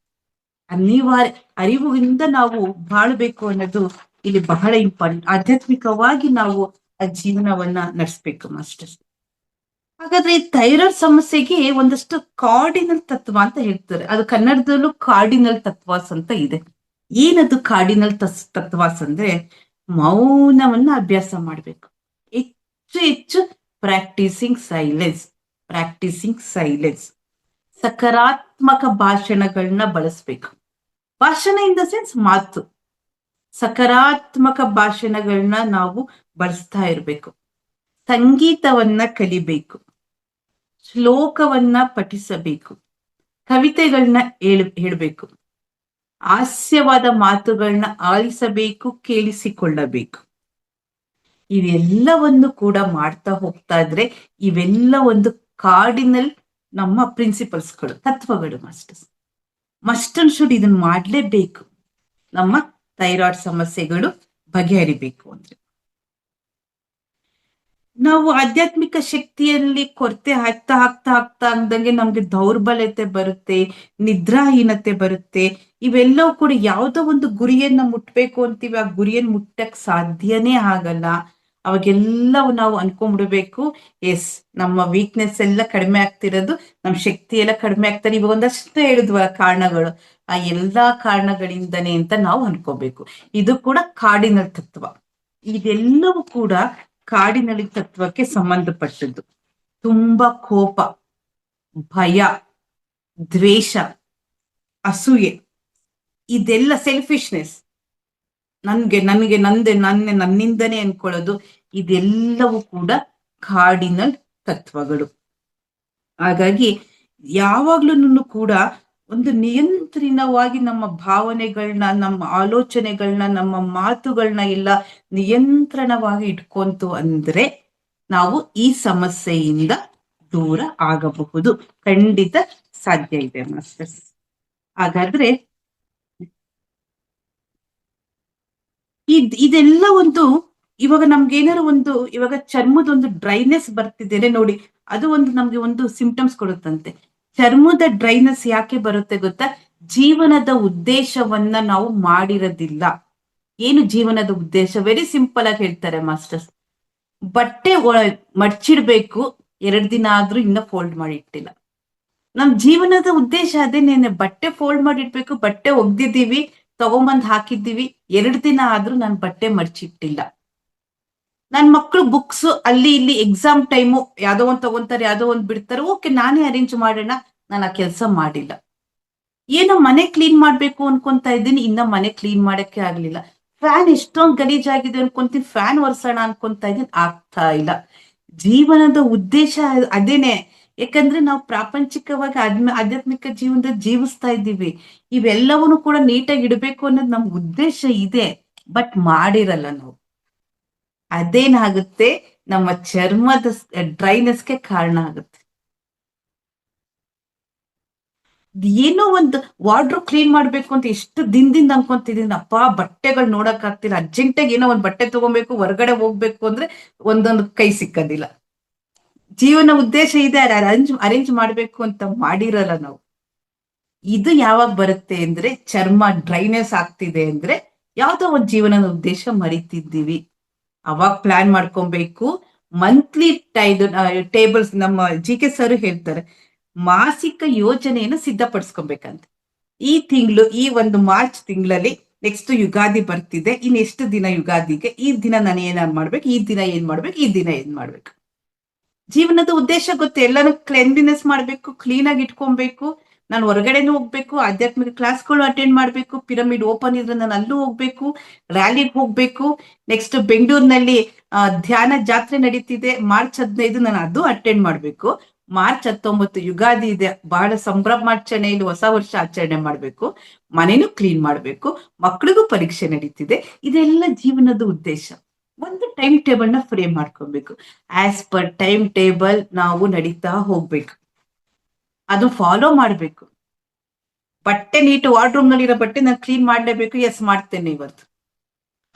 S1: ಅನಿವಾರ್ಯ. ಅರಿವಿಂದ ನಾವು ಬಾಳ್ಬೇಕು ಅನ್ನೋದು ಇಲ್ಲಿ ಬಹಳ ಇಂಪಾರ್ಟೆಂಟ್. ಆಧ್ಯಾತ್ಮಿಕವಾಗಿ ನಾವು ಆ ಜೀವನವನ್ನ ನಡೆಸ್ಬೇಕು ಮಾಸ್ಟರ್. ಹಾಗಾದ್ರೆ ಈ ಥೈರಾಯ್ಡ್ ಸಮಸ್ಯೆಗೆ ಒಂದಷ್ಟು ಕಾರ್ಡಿನಲ್ ತತ್ವ ಅಂತ ಹೇಳ್ತಾರೆ. ಅದು ಕನ್ನಡದಲ್ಲೂ ಕಾರ್ಡಿನಲ್ ತತ್ವಾಸ್ ಅಂತ ಇದೆ. ಏನದು ಕಾರ್ಡಿನಲ್ ತತ್ವಾಸ್ ಅಂದ್ರೆ, ಮೌನವನ್ನ ಅಭ್ಯಾಸ ಮಾಡ್ಬೇಕು. ಹೆಚ್ಚು ಹೆಚ್ಚು ಪ್ರಾಕ್ಟೀಸಿಂಗ್ ಸೈಲೆನ್ಸ್. ಸಕಾರಾತ್ಮಕ ಭಾಷಣಗಳನ್ನ ಬಳಸ್ಬೇಕು. ಭಾಷಣ ಇನ್ ದ ಸೆನ್ಸ್ ಮಾತು. ಸಕಾರಾತ್ಮಕ ಭಾಷಣಗಳನ್ನ ನಾವು ಬಳಸ್ತಾ ಇರ್ಬೇಕು. ಸಂಗೀತವನ್ನ ಕಲಿಬೇಕು, ಶ್ಲೋಕವನ್ನ ಪಠಿಸಬೇಕು, ಕವಿತೆಗಳನ್ನ ಹೇಳ್ಬೇಕು, ಹಾಸ್ಯವಾದ ಮಾತುಗಳನ್ನ ಆಲಿಸಬೇಕು, ಕೇಳಿಸಿಕೊಳ್ಳಬೇಕು. ಇವೆಲ್ಲವನ್ನು ಕೂಡ ಮಾಡ್ತಾ ಹೋಗ್ತಾ ಇದ್ರೆ ಇವೆಲ್ಲ ಒಂದು ಕಾರ್ಡಿನಲ್ ನಮ್ಮ ಪ್ರಿನ್ಸಿಪಲ್ಸ್ಗಳು, ತತ್ವಗಳು ಮಾಸ್ಟರ್ಸ್. ಮಸ್ಟ್ ಅಂಡ್ ಶುಡ್ ಇದನ್ನ ಮಾಡ್ಲೇಬೇಕು ನಮ್ಮ ಥೈರಾಯ್ಡ್ ಸಮಸ್ಯೆಗಳು ಬಗೆಹರಿಬೇಕು ಅಂದ್ರೆ. ನಾವು ಆಧ್ಯಾತ್ಮಿಕ ಶಕ್ತಿಯಲ್ಲಿ ಕೊರತೆ ಆಗ್ತಾ ಅಂದಂಗೆ ನಮ್ಗೆ ದೌರ್ಬಲ್ಯತೆ ಬರುತ್ತೆ, ನಿದ್ರಾಹೀನತೆ ಬರುತ್ತೆ. ಇವೆಲ್ಲವೂ ಕೂಡ ಯಾವುದೋ ಒಂದು ಗುರಿಯನ್ನ ಮುಟ್ಬೇಕು ಅಂತೀವಿ, ಆ ಗುರಿಯನ್ನ ಮುಟ್ಟಕ್ ಸಾಧ್ಯನೇ ಆಗಲ್ಲ. ಅವಾಗೆಲ್ಲವೂ ನಾವು ಅನ್ಕೊಂಡ್ಬಿಡ್ಬೇಕು, ಎಸ್ ನಮ್ಮ ವೀಕ್ನೆಸ್ ಎಲ್ಲ ಕಡಿಮೆ ಆಗ್ತಿರೋದು, ನಮ್ಮ ಶಕ್ತಿ ಎಲ್ಲ ಕಡಿಮೆ ಆಗ್ತಾರೆ. ಇವಾಗ ಒಂದಷ್ಟು ಹೇಳಿದ್ವ ಕಾರಣಗಳು, ಆ ಎಲ್ಲಾ ಕಾರಣಗಳಿಂದನೇ ಅಂತ ನಾವು ಅನ್ಕೋಬೇಕು. ಇದು ಕೂಡ ಕಾರ್ಡಿನಲ್ ತತ್ವ. ಇದೆಲ್ಲವೂ ಕೂಡ ಕಾರ್ಡಿನಲ್ ತತ್ವಕ್ಕೆ ಸಂಬಂಧಪಟ್ಟದ್ದು. ತುಂಬಾ ಕೋಪ, ಭಯ, ದ್ವೇಷ, ಅಸೂಯೆ, ಇದೆಲ್ಲ ಸೆಲ್ಫಿಶ್ನೆಸ್, ನನ್ಗೆ ನನ್ನಿಂದನೇ ಅನ್ಕೊಳ್ಳೋದು, ಇದೆಲ್ಲವೂ ಕೂಡ ಕಾರ್ಡಿನಲ್ ತತ್ವಗಳು. ಹಾಗಾಗಿ ಯಾವಾಗ್ಲೂ ಕೂಡ ಒಂದು ನಿಯಂತ್ರಣವಾಗಿ ನಮ್ಮ ಭಾವನೆಗಳನ್ನ, ನಮ್ಮ ಆಲೋಚನೆಗಳನ್ನ, ನಮ್ಮ ಮಾತುಗಳನ್ನ ಎಲ್ಲ ನಿಯಂತ್ರಣವಾಗಿ ಇಟ್ಕೊಂತು ಅಂದ್ರೆ ನಾವು ಈ ಸಮಸ್ಯೆಯಿಂದ ದೂರ ಆಗಬಹುದು. ಖಂಡಿತ ಸಾಧ್ಯ ಇದೆ ಮಾಸ್ಟರ್ಸ್. ಹಾಗಾದ್ರೆ ಇದೆಲ್ಲ ಒಂದು, ಇವಾಗ ನಮ್ಗೆ ಏನಾರು ಒಂದು, ಇವಾಗ ಚರ್ಮದ ಒಂದು ಡ್ರೈನೆಸ್ ಬರ್ತಿದ್ದೇನೆ ನೋಡಿ, ಅದು ಒಂದು ನಮ್ಗೆ ಒಂದು ಸಿಂಪ್ಟಮ್ಸ್ ಕೊಡುತ್ತಂತೆ. ಚರ್ಮದ ಡ್ರೈನೆಸ್ ಯಾಕೆ ಬರುತ್ತೆ ಗೊತ್ತಾ? ಜೀವನದ ಉದ್ದೇಶವನ್ನ ನಾವು ಮಾಡಿರೋದಿಲ್ಲ. ಏನು ಜೀವನದ ಉದ್ದೇಶ? ವೆರಿ ಸಿಂಪಲ್ ಆಗಿ ಹೇಳ್ತಾರೆ ಮಾಸ್ಟರ್ಸ್, ಬಟ್ಟೆ ಮಡ್ಚಿಡ್ಬೇಕು, 2 ದಿನ ಆದ್ರೂ ಇನ್ನ ಫೋಲ್ಡ್ ಮಾಡಿ ಇಟ್ಟಿಲ್ಲ. ನಮ್ ಜೀವನದ ಉದ್ದೇಶ ಅದೇನೇನೆ, ಬಟ್ಟೆ ಫೋಲ್ಡ್ ಮಾಡಿ ಇಡ್ಬೇಕು, ಬಟ್ಟೆ ಒಗ್ದಿದ್ದೀವಿ, ತಗೊಂಬಂದ್ ಹಾಕಿದ್ದೀವಿ, 2 ದಿನ ಆದ್ರೂ ನಾನು ಬಟ್ಟೆ ಮಡ್ಚಿಟ್ಟಿಲ್ಲ. ನನ್ ಮಕ್ಳು ಬುಕ್ಸ್ ಅಲ್ಲಿ ಇಲ್ಲಿ ಎಕ್ಸಾಮ್ ಟೈಮು ಯಾವ್ದೋ ಒಂದ್ ತಗೊಂತಾರೆ, ಯಾವ್ದೋ ಒಂದ್ ಬಿಡ್ತಾರೆ, ಓಕೆ ನಾನೇ ಅರೇಂಜ್ ಮಾಡೋಣ, ನಾನು ಆ ಕೆಲಸ ಮಾಡಿಲ್ಲ. ಏನೋ ಮನೆ ಕ್ಲೀನ್ ಮಾಡ್ಬೇಕು ಅನ್ಕೊಂತಾ ಇದ್ದೀನಿ, ಇನ್ನ ಮನೆ ಕ್ಲೀನ್ ಮಾಡಕ್ಕೆ ಆಗ್ಲಿಲ್ಲ. ಫ್ಯಾನ್ ಎಷ್ಟೊಂದ್ ಗಲೀಜಾಗಿದೆ ಅನ್ಕೊಂತೀನಿ, ಫ್ಯಾನ್ ಒರ್ಸೋಣ ಅನ್ಕೊಂತಾ ಇದ್ದೀನಿ, ಆಗ್ತಾ ಇಲ್ಲ. ಜೀವನದ ಉದ್ದೇಶ ಅದೇನೆ. ಯಾಕಂದ್ರೆ ನಾವು ಪ್ರಾಪಂಚಿಕವಾಗಿ ಆಧ್ಯಾತ್ಮಿಕ ಜೀವನದಲ್ಲಿ ಜೀವಿಸ್ತಾ ಇದ್ದೀವಿ. ಇವೆಲ್ಲವನ್ನೂ ಕೂಡ ನೀಟಾಗಿ ಇಡಬೇಕು ಅನ್ನೋದು ನಮ್ ಉದ್ದೇಶ ಇದೆ, ಬಟ್ ಮಾಡಿರಲ್ಲ ನಾವು. ಅದೇನಾಗುತ್ತೆ, ನಮ್ಮ ಚರ್ಮದ ಡ್ರೈನೆಸ್ಗೆ ಕಾರಣ ಆಗುತ್ತೆ. ಏನೋ ಒಂದು ವಾರ್ಡ್ರೋಬ್ ಕ್ಲೀನ್ ಮಾಡ್ಬೇಕು ಅಂತ ಎಷ್ಟು ದಿನದಿಂದ ಅನ್ಕೊಂತಿದೀನಿ, ಅಪ್ಪ ಬಟ್ಟೆಗಳು ನೋಡಕ್ ಆಗ್ತಿಲ್ಲ, ಅರ್ಜೆಂಟಾಗಿ ಏನೋ ಒಂದ್ ಬಟ್ಟೆ ತಗೊಬೇಕು, ಹೊರಗಡೆ ಹೋಗ್ಬೇಕು ಅಂದ್ರೆ ಒಂದೊಂದು ಕೈ ಸಿಕ್ಕದಿಲ್ಲ. ಜೀವನ ಉದ್ದೇಶ ಇದೆ, ಅರೇಂಜ್ ಮಾಡ್ಬೇಕು ಅಂತ ಮಾಡಿರಲ್ಲ ನಾವು. ಇದು ಯಾವಾಗ ಬರುತ್ತೆ ಅಂದ್ರೆ, ಚರ್ಮ ಡ್ರೈನೆಸ್ ಆಗ್ತಿದೆ ಅಂದ್ರೆ ಯಾವ್ದೋ ಒಂದು ಜೀವನದ ಉದ್ದೇಶ ಮರಿತಿದ್ದೀವಿ. ಅವಾಗ ಪ್ಲಾನ್ ಮಾಡ್ಕೊಬೇಕು. ಮಂತ್ಲಿ ಟೇಬಲ್ಸ್, ನಮ್ಮ GK ಸರ್ ಹೇಳ್ತಾರೆ, ಮಾಸಿಕ ಯೋಜನೆಯನ್ನು ಸಿದ್ಧಪಡಿಸ್ಕೊಬೇಕಂತ. ಈ ತಿಂಗಳು, ಈ ಒಂದು ಮಾರ್ಚ್ ತಿಂಗಳಲ್ಲಿ ನೆಕ್ಸ್ಟ್ ಯುಗಾದಿ ಬರ್ತಿದೆ, ಇನ್ ಎಷ್ಟು ದಿನ ಯುಗಾದಿಗೆ, ಈ ದಿನ ನಾನು ಏನಾರು ಮಾಡ್ಬೇಕು, ಈ ದಿನ ಏನ್ ಮಾಡ್ಬೇಕು, ಈ ದಿನ ಏನ್ ಮಾಡ್ಬೇಕು. ಜೀವನದ ಉದ್ದೇಶ ಗೊತ್ತು, ಎಲ್ಲಾನು ಕ್ಲೆನ್ಲಿನೆಸ್ ಮಾಡ್ಬೇಕು, ಕ್ಲೀನ್ ಆಗಿ ಇಟ್ಕೊಬೇಕು. ನಾನು ಹೊರಗಡೆನೂ ಹೋಗ್ಬೇಕು, ಆಧ್ಯಾತ್ಮಿಕ ಕ್ಲಾಸ್ಗಳು ಅಟೆಂಡ್ ಮಾಡ್ಬೇಕು, ಪಿರಮಿಡ್ ಓಪನ್ ಇದ್ರೆ ನಾನು ಅಲ್ಲೂ ಹೋಗ್ಬೇಕು, ರ್ಯಾಲಿಗೆ ಹೋಗ್ಬೇಕು. ನೆಕ್ಸ್ಟ್ ಬೆಂಗಳೂರಿನಲ್ಲಿ ಧ್ಯಾನ ಜಾತ್ರೆ ನಡೀತಿದೆ, ಮಾರ್ಚ್ 15 ನಾನು ಅದು ಅಟೆಂಡ್ ಮಾಡ್ಬೇಕು. ಮಾರ್ಚ್ 19 ಯುಗಾದಿ ಇದೆ, ಬಹಳ ಸಂಭ್ರಮಾಚರಣೆಯಲ್ಲಿ ಹೊಸ ವರ್ಷ ಆಚರಣೆ ಮಾಡ್ಬೇಕು. ಮನೇನು ಕ್ಲೀನ್ ಮಾಡ್ಬೇಕು, ಮಕ್ಕಳಿಗೂ ಪರೀಕ್ಷೆ ನಡೀತಿದೆ. ಇದೆಲ್ಲ ಜೀವನದ ಉದ್ದೇಶ. ಒಂದು ಟೈಮ್ ಟೇಬಲ್ ನ ಫ್ರೇಮ್ ಮಾಡ್ಕೊಬೇಕು. ಆಸ್ ಪರ್ ಟೈಮ್ ಟೇಬಲ್ ನಾವು ನಡೀತಾ ಹೋಗ್ಬೇಕು, ಅದು ಫಾಲೋ ಮಾಡ್ಬೇಕು. ಬಟ್ಟೆ ನೀಟ್ ವಾರ್ಡ್ರೂಮ್ ನಲ್ಲಿ ಇರೋ ಬಟ್ಟೆ ನಾನು ಕ್ಲೀನ್ ಮಾಡ್ಲೇಬೇಕು, ಎಸ್ ಮಾಡ್ತೇನೆ. ಇವತ್ತು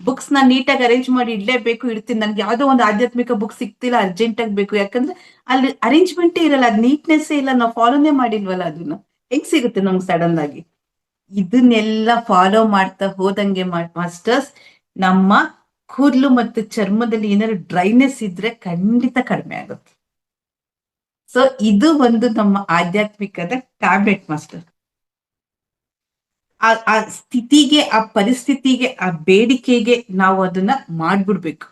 S1: ಬುಕ್ಸ್ ನಾನು ನೀಟಾಗಿ ಅರೇಂಜ್ ಮಾಡಿ ಇಡ್ಲೇಬೇಕು, ಇಡ್ತೀನಿ. ನನ್ಗೆ ಯಾವ್ದೋ ಒಂದು ಆಧ್ಯಾತ್ಮಿಕ ಬುಕ್ ಸಿಕ್ತಿಲ್ಲ, ಅರ್ಜೆಂಟ್ ಆಗಿ ಬೇಕು, ಯಾಕಂದ್ರೆ ಅಲ್ಲಿ ಅರೇಂಜ್ಮೆಂಟೇ ಇರಲ್ಲ, ಅದು ನೀಟ್ನೆಸ್ಸೇ ಇಲ್ಲ, ನಾವು ಫಾಲೋನೇ ಮಾಡಿಲ್ವಲ್ಲ. ಅದನ್ನ ಹೆಂಗ್ ಸಿಗುತ್ತೆ ನಮ್ಗೆ ಸಡನ್ ಆಗಿ? ಇದನ್ನೆಲ್ಲ ಫಾಲೋ ಮಾಡ್ತಾ ಹೋದಂಗೆ ಮಾಸ್ಟರ್ಸ್, ನಮ್ಮ ಕೂದಲು ಮತ್ತು ಚರ್ಮದಲ್ಲಿ ಏನಾದ್ರು ಡ್ರೈನೆಸ್ ಇದ್ರೆ ಖಂಡಿತ ಕಡಿಮೆ ಆಗುತ್ತೆ. ಸೊ ಇದು ಒಂದು ನಮ್ಮ ಆಧ್ಯಾತ್ಮಿಕದ ಟ್ಯಾಬ್ಲೆಟ್ ಮಾಸ್ಟರ್. ಆ ಸ್ಥಿತಿಗೆ, ಆ ಪರಿಸ್ಥಿತಿಗೆ, ಆ ಬೇಡಿಕೆಗೆ ನಾವು ಅದನ್ನ ಮಾಡ್ಬಿಡ್ಬೇಕು.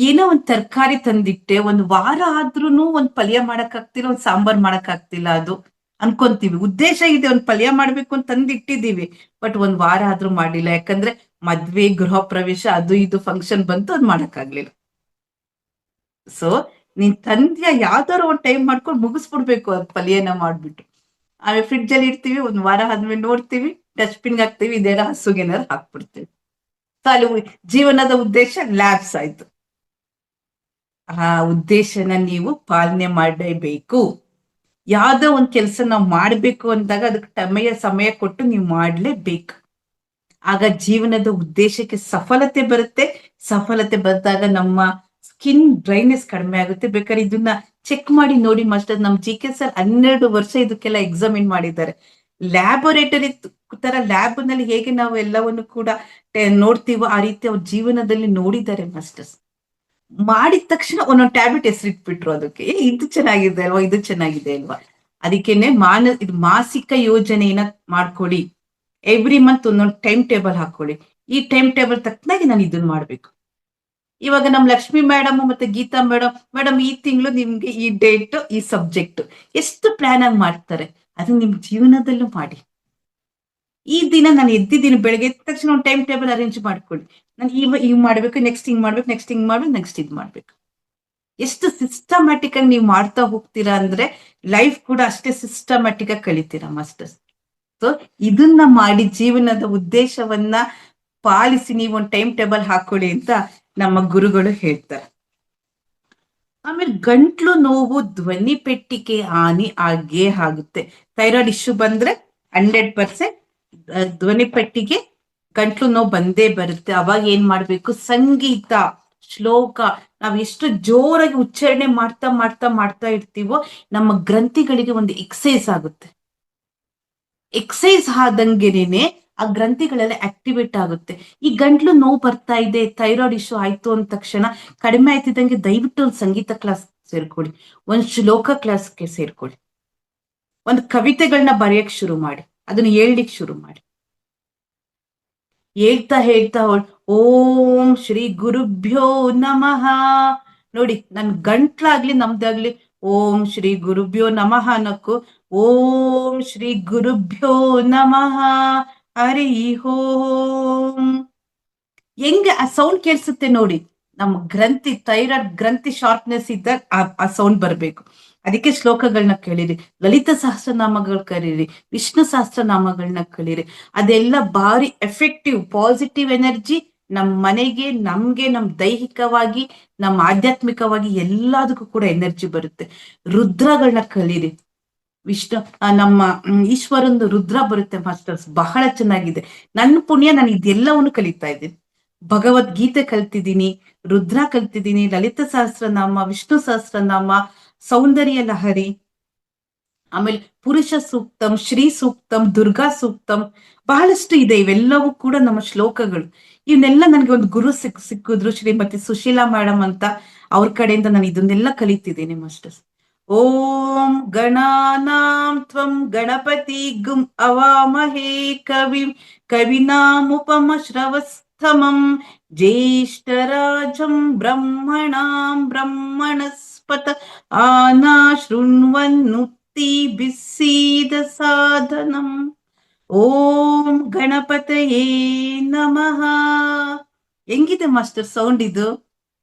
S1: ಏನೋ ಒಂದ್ ತರಕಾರಿ ತಂದಿಟ್ಟೆ, ಒಂದ್ ವಾರ ಆದ್ರೂನು ಒಂದ್ ಪಲ್ಯ ಮಾಡಕ್ ಆಗ್ತಿಲ್ಲ, ಒಂದ್ ಸಾಂಬಾರ್ ಮಾಡಕ್ ಆಗ್ತಿಲ್ಲ, ಅದು ಅನ್ಕೊಂತೀವಿ. ಉದ್ದೇಶ ಇದೆ, ಒಂದ್ ಪಲ್ಯ ಮಾಡ್ಬೇಕು ಅಂತ ತಂದಿಟ್ಟಿದೀವಿ, ಬಟ್ ಒಂದ್ ವಾರ ಆದ್ರೂ ಮಾಡಿಲ್ಲ. ಯಾಕಂದ್ರೆ ಮದ್ವೆ, ಗೃಹ ಪ್ರವೇಶ, ಅದು ಇದು ಫಂಕ್ಷನ್ ಬಂತು, ಅದ್ ಮಾಡಕ್ ಆಗ್ಲಿಲ್ಲ. ಸೊ ನೀನ್ ತಂದ್ಯ ಯಾವ್ದಾರು ಒಂದ್ ಟೈಮ್ ಮಾಡ್ಕೊಂಡು ಮುಗಿಸ್ಬಿಡ್ಬೇಕು, ಅದ್ ಪಲ್ಯನ ಮಾಡ್ಬಿಟ್ಟು. ಆಮೇಲೆ ಫ್ರಿಡ್ಜ್ ಅಲ್ಲಿ ಇಡ್ತೀವಿ, ಒಂದ್ ವಾರ ಆದ್ಮೇಲೆ ನೋಡ್ತೀವಿ, ಡಸ್ಟ್ಬಿನ್ ಹಾಕ್ತಿವಿ, ಇದೆಲ್ಲ ಹಸುಗೇನಾರು ಹಾಕ್ಬಿಡ್ತೀವಿ. ಅಲ್ಲಿ ಜೀವನದ ಉದ್ದೇಶ ಲ್ಯಾಬ್ಸ್ ಆಯ್ತು. ಆ ಉದ್ದೇಶನ ನೀವು ಪಾಲನೆ ಮಾಡಲೇಬೇಕು. ಯಾವ್ದೋ ಒಂದ್ ಕೆಲಸ ನಾವು ಮಾಡ್ಬೇಕು ಅಂದಾಗ ಅದಕ್ಕೆ ಸಮಯ ಕೊಟ್ಟು ನೀವು ಮಾಡ್ಲೇಬೇಕು. ಆಗ ಜೀವನದ ಉದ್ದೇಶಕ್ಕೆ ಸಫಲತೆ ಬರುತ್ತೆ. ಸಫಲತೆ ಬಂದಾಗ ನಮ್ಮ ಸ್ಕಿನ್ ಡ್ರೈನೆಸ್ ಕಡಿಮೆ ಆಗುತ್ತೆ. ಬೇಕಾದ್ರೆ ಇದನ್ನ ಚೆಕ್ ಮಾಡಿ ನೋಡಿ ಮಾಸ್ಟರ್, ನಮ್ GK ಸರ್ 12 ವರ್ಷ ಇದಕ್ಕೆಲ್ಲ ಎಕ್ಸಾಮಿನ್ ಮಾಡಿದ್ದಾರೆ. ಲ್ಯಾಬೋರೇಟರಿ ತರ ಲ್ಯಾಬ್ ನಲ್ಲಿ ಹೇಗೆ ನಾವು ಎಲ್ಲವನ್ನು ಕೂಡ ನೋಡ್ತೀವೋ ಆ ರೀತಿ ಅವ್ರ ಜೀವನದಲ್ಲಿ ನೋಡಿದ್ದಾರೆ ಮಾಸ್ಟರ್ಸ್. ಮಾಡಿದ ತಕ್ಷಣ ಒಂದೊಂದು ಟ್ಯಾಬ್ಲೆಟ್ ಹೆಸರಿಟ್ಬಿಟ್ರು ಅದಕ್ಕೆ. ಇದು ಚೆನ್ನಾಗಿದೆ ಅಲ್ವಾ, ಇದು ಚೆನ್ನಾಗಿದೆ ಅಲ್ವಾ. ಅದಕ್ಕೇನೆ ಇದು ಮಾಸಿಕ ಯೋಜನೆಯನ್ನ ಮಾಡ್ಕೊಳ್ಳಿ. ಎವ್ರಿ ಮಂತ್ ಒಂದೊಂದು ಟೈಮ್ ಟೇಬಲ್ ಹಾಕೊಳ್ಳಿ. ಈ ಟೈಮ್ ಟೇಬಲ್ ತಕ್ಕನಾಗಿ ನಾನು ಇದನ್ನ ಮಾಡ್ಬೇಕು. ಇವಾಗ ನಮ್ ಲಕ್ಷ್ಮಿ ಮೇಡಮ್ ಮತ್ತೆ ಗೀತಾ ಮೇಡಮ್ ಈ ತಿಂಗಳು ನಿಮ್ಗೆ ಈ ಡೇಟ್ ಈ ಸಬ್ಜೆಕ್ಟ್ ಎಷ್ಟು ಪ್ಲಾನ್ ಆಗಿ ಮಾಡ್ತಾರೆ. ಅದು ನಿಮ್ ಜೀವನದಲ್ಲೂ ಮಾಡಿ. ಈ ದಿನ ನಾನು ಎದ್ದಿದ್ದೀನಿ, ಬೆಳಗ್ಗೆ ಎದ್ದ ತಕ್ಷಣ ಒಂದು ಟೈಮ್ ಟೇಬಲ್ ಅರೇಂಜ್ ಮಾಡ್ಕೊಳ್ಳಿ. ನಾನು ಹಿಂಗ್ ಮಾಡ್ಬೇಕು, ನೆಕ್ಸ್ಟ್ ಹಿಂಗ್ ಮಾಡ್ಬೇಕು, ನೆಕ್ಸ್ಟ್ ಹಿಂಗ್ ಮಾಡ್ಬೇಕು, ನೆಕ್ಸ್ಟ್ ಇದ್ ಮಾಡ್ಬೇಕು. ಎಷ್ಟು ಸಿಸ್ಟಮ್ಯಾಟಿಕ್ ಆಗಿ ನೀವು ಮಾಡ್ತಾ ಹೋಗ್ತೀರಾ ಅಂದ್ರೆ ಲೈಫ್ ಕೂಡ ಅಷ್ಟೇ ಸಿಸ್ಟಮ್ಯಾಟಿಕ್ ಆಗಿ ಕಳಿತೀರಾ ಮಾಸ್ಟರ್ಸ್. ಸೊ ಇದನ್ನ ಮಾಡಿ ಜೀವನದ ಉದ್ದೇಶವನ್ನ ಪಾಲಿಸಿ ನೀವು ಒಂದು ಟೈಮ್ ಟೇಬಲ್ ಹಾಕೊಳ್ಳಿ ಅಂತ ನಮ್ಮ ಗುರುಗಳು ಹೇಳ್ತಾರೆ. ಆಮೇಲೆ ಗಂಟ್ಲು ನೋವು, ಧ್ವನಿ ಪೆಟ್ಟಿಗೆ ಹಾನಿ ಆಗೇ ಆಗುತ್ತೆ. ಥೈರಾಯ್ಡ್ ಇಶ್ಯೂ ಬಂದ್ರೆ 100% ಧ್ವನಿ ಪೆಟ್ಟಿಗೆ ಗಂಟ್ಲು ನೋವು ಬಂದೇ ಬರುತ್ತೆ. ಅವಾಗ ಏನ್ ಮಾಡ್ಬೇಕು, ಸಂಗೀತ, ಶ್ಲೋಕ ನಾವ್ ಎಷ್ಟು ಜೋರಾಗಿ ಉಚ್ಚಾರಣೆ ಮಾಡ್ತಾ ಮಾಡ್ತಾ ಮಾಡ್ತಾ ಇರ್ತೀವೋ ನಮ್ಮ ಗ್ರಂಥಿಗಳಿಗೆ ಒಂದು ಎಕ್ಸೈಸ್ ಆಗುತ್ತೆ. ಎಕ್ಸೈಸ್ ಆದಂಗೆನೆ ಆ ಗ್ರಂಥಿಗಳೆಲ್ಲ ಆಕ್ಟಿವೇಟ್ ಆಗುತ್ತೆ. ಈ ಗಂಟ್ಲು ನೋವು ಬರ್ತಾ ಇದೆ, ಥೈರಾಯ್ಡ್ ಇಶ್ಯೂ ಆಯ್ತು ಅಂದ ತಕ್ಷಣ ಕಡಿಮೆ ಆಯ್ತಿದ್ದಂಗೆ ದಯವಿಟ್ಟು ಒಂದು ಸಂಗೀತ ಕ್ಲಾಸ್ ಸೇರ್ಕೊಳ್ಳಿ, ಒಂದು ಶ್ಲೋಕ ಕ್ಲಾಸ್ಗೆ ಸೇರ್ಕೊಳ್ಳಿ, ಒಂದು ಕವಿತೆಗಳನ್ನ ಬರೆಯಕ್ ಶುರು ಮಾಡಿ, ಅದನ್ನ ಹೇಳ್ಲಿಕ್ಕೆ ಶುರು ಮಾಡಿ. ಹೇಳ್ತಾ ಹೇಳ್ತಾ ಓಂ ಶ್ರೀ ಗುರುಭ್ಯೋ ನಮಃ. ನೋಡಿ ನನ್ ಗಂಟ್ಲಾಗ್ಲಿ ನಮ್ದಾಗ್ಲಿ ಓಂ ಶ್ರೀ ಗುರುಭ್ಯೋ ನಮಃ ಅನ್ನಕ್ಕೂ ಓಂ ಶ್ರೀ ಗುರುಭ್ಯೋ ನಮಃ ಹರಿ ಓಂ ಹೆಂಗೆ ಆ ಸೌಂಡ್ ಕೇಳಿಸುತ್ತೆ ನೋಡಿ. ನಮ್ಮ ಗ್ರಂಥಿ, ಥೈರಾಯ್ಡ್ ಗ್ರಂಥಿ ಶಾರ್ಪ್ನೆಸ್ ಇದ್ದಾಗ ಆ ಸೌಂಡ್ ಬರ್ಬೇಕು. ಅದಕ್ಕೆ ಶ್ಲೋಕಗಳನ್ನ ಕೇಳಿರಿ, ಲಲಿತ ಸಹಸ್ರನಾಮಗಳು ಕರೀರಿ, ವಿಷ್ಣು ಸಹಸ್ರನಾಮಗಳನ್ನ ಕಲೀರಿ. ಅದೆಲ್ಲ ಬಾರಿ ಎಫೆಕ್ಟಿವ್ ಪಾಸಿಟಿವ್ ಎನರ್ಜಿ ನಮ್ ಮನೆಗೆ, ನಮ್ಗೆ, ನಮ್ ದೈಹಿಕವಾಗಿ, ನಮ್ಮ ಆಧ್ಯಾತ್ಮಿಕವಾಗಿ ಎಲ್ಲದಕ್ಕೂ ಕೂಡ ಎನರ್ಜಿ ಬರುತ್ತೆ. ರುದ್ರಗಳನ್ನ ಕಲೀರಿ. ವಿಷ್ಣು ನಮ್ಮ ಈಶ್ವರಂದು ರುದ್ರ ಬರುತ್ತೆ ಮಾಸ್ಟರ್ಸ್, ಬಹಳ ಚೆನ್ನಾಗಿದೆ. ನನ್ನ ಪುಣ್ಯ ನಾನು ಇದೆಲ್ಲವನ್ನು ಕಲಿತಾ ಇದ್ದೀನಿ. ಭಗವದ್ಗೀತೆ ಕಲ್ತಿದ್ದೀನಿ, ರುದ್ರ ಕಲ್ತಿದ್ದೀನಿ, ಲಲಿತ ಸಹಸ್ರನಾಮ, ವಿಷ್ಣು ಸಹಸ್ರನಾಮ, ಸೌಂದರ್ಯ ಲಹರಿ, ಆಮೇಲೆ ಪುರುಷ ಸೂಕ್ತಂ, ಶ್ರೀ ಸೂಕ್ತಂ, ದುರ್ಗಾ ಸೂಕ್ತಂ, ಬಹಳಷ್ಟು ಇದೆ. ಇವೆಲ್ಲವೂ ಕೂಡ ನಮ್ಮ ಶ್ಲೋಕಗಳು. ಇವನ್ನೆಲ್ಲ ನನಗೆ ಒಂದು ಗುರು ಸಿಕ್ಕಿದ್ರು, ಶ್ರೀಮತಿ ಸುಶೀಲಾ ಮೇಡಮ್ ಅಂತ. ಅವ್ರ ಕಡೆಯಿಂದ ನಾನು ಇದನ್ನೆಲ್ಲ ಕಲಿತಿದ್ದೀನಿ ಮಾಸ್ಟರ್ಸ್. ಓಂ ಗಣಾನಾಂ ತ್ವಂ ಗಣಪತಿ ಗುಂ ಅವಾಮಹೇ ಕವಿಂ ಕವಿನಾಮುಪಮ ಶ್ರವಸ್ತಮಂ ಜ್ಯೇಷ್ಠರಾಜಂ ಬ್ರಹ್ಮಣಾಂ ಬ್ರಹ್ಮಣಸ್ಪತ ಆನಾ ಶೃಣ್ವನ್ನುಕ್ತಿ ಬಿಸ್ಸೀದ ಸಾಧನಂ. ಓಂ ಗಣಪತಯೇ ನಮಃ. ಹೆಂಗಿದೆ ಮಾಸ್ಟರ್ ಸೌಂಡ್ ಇದು?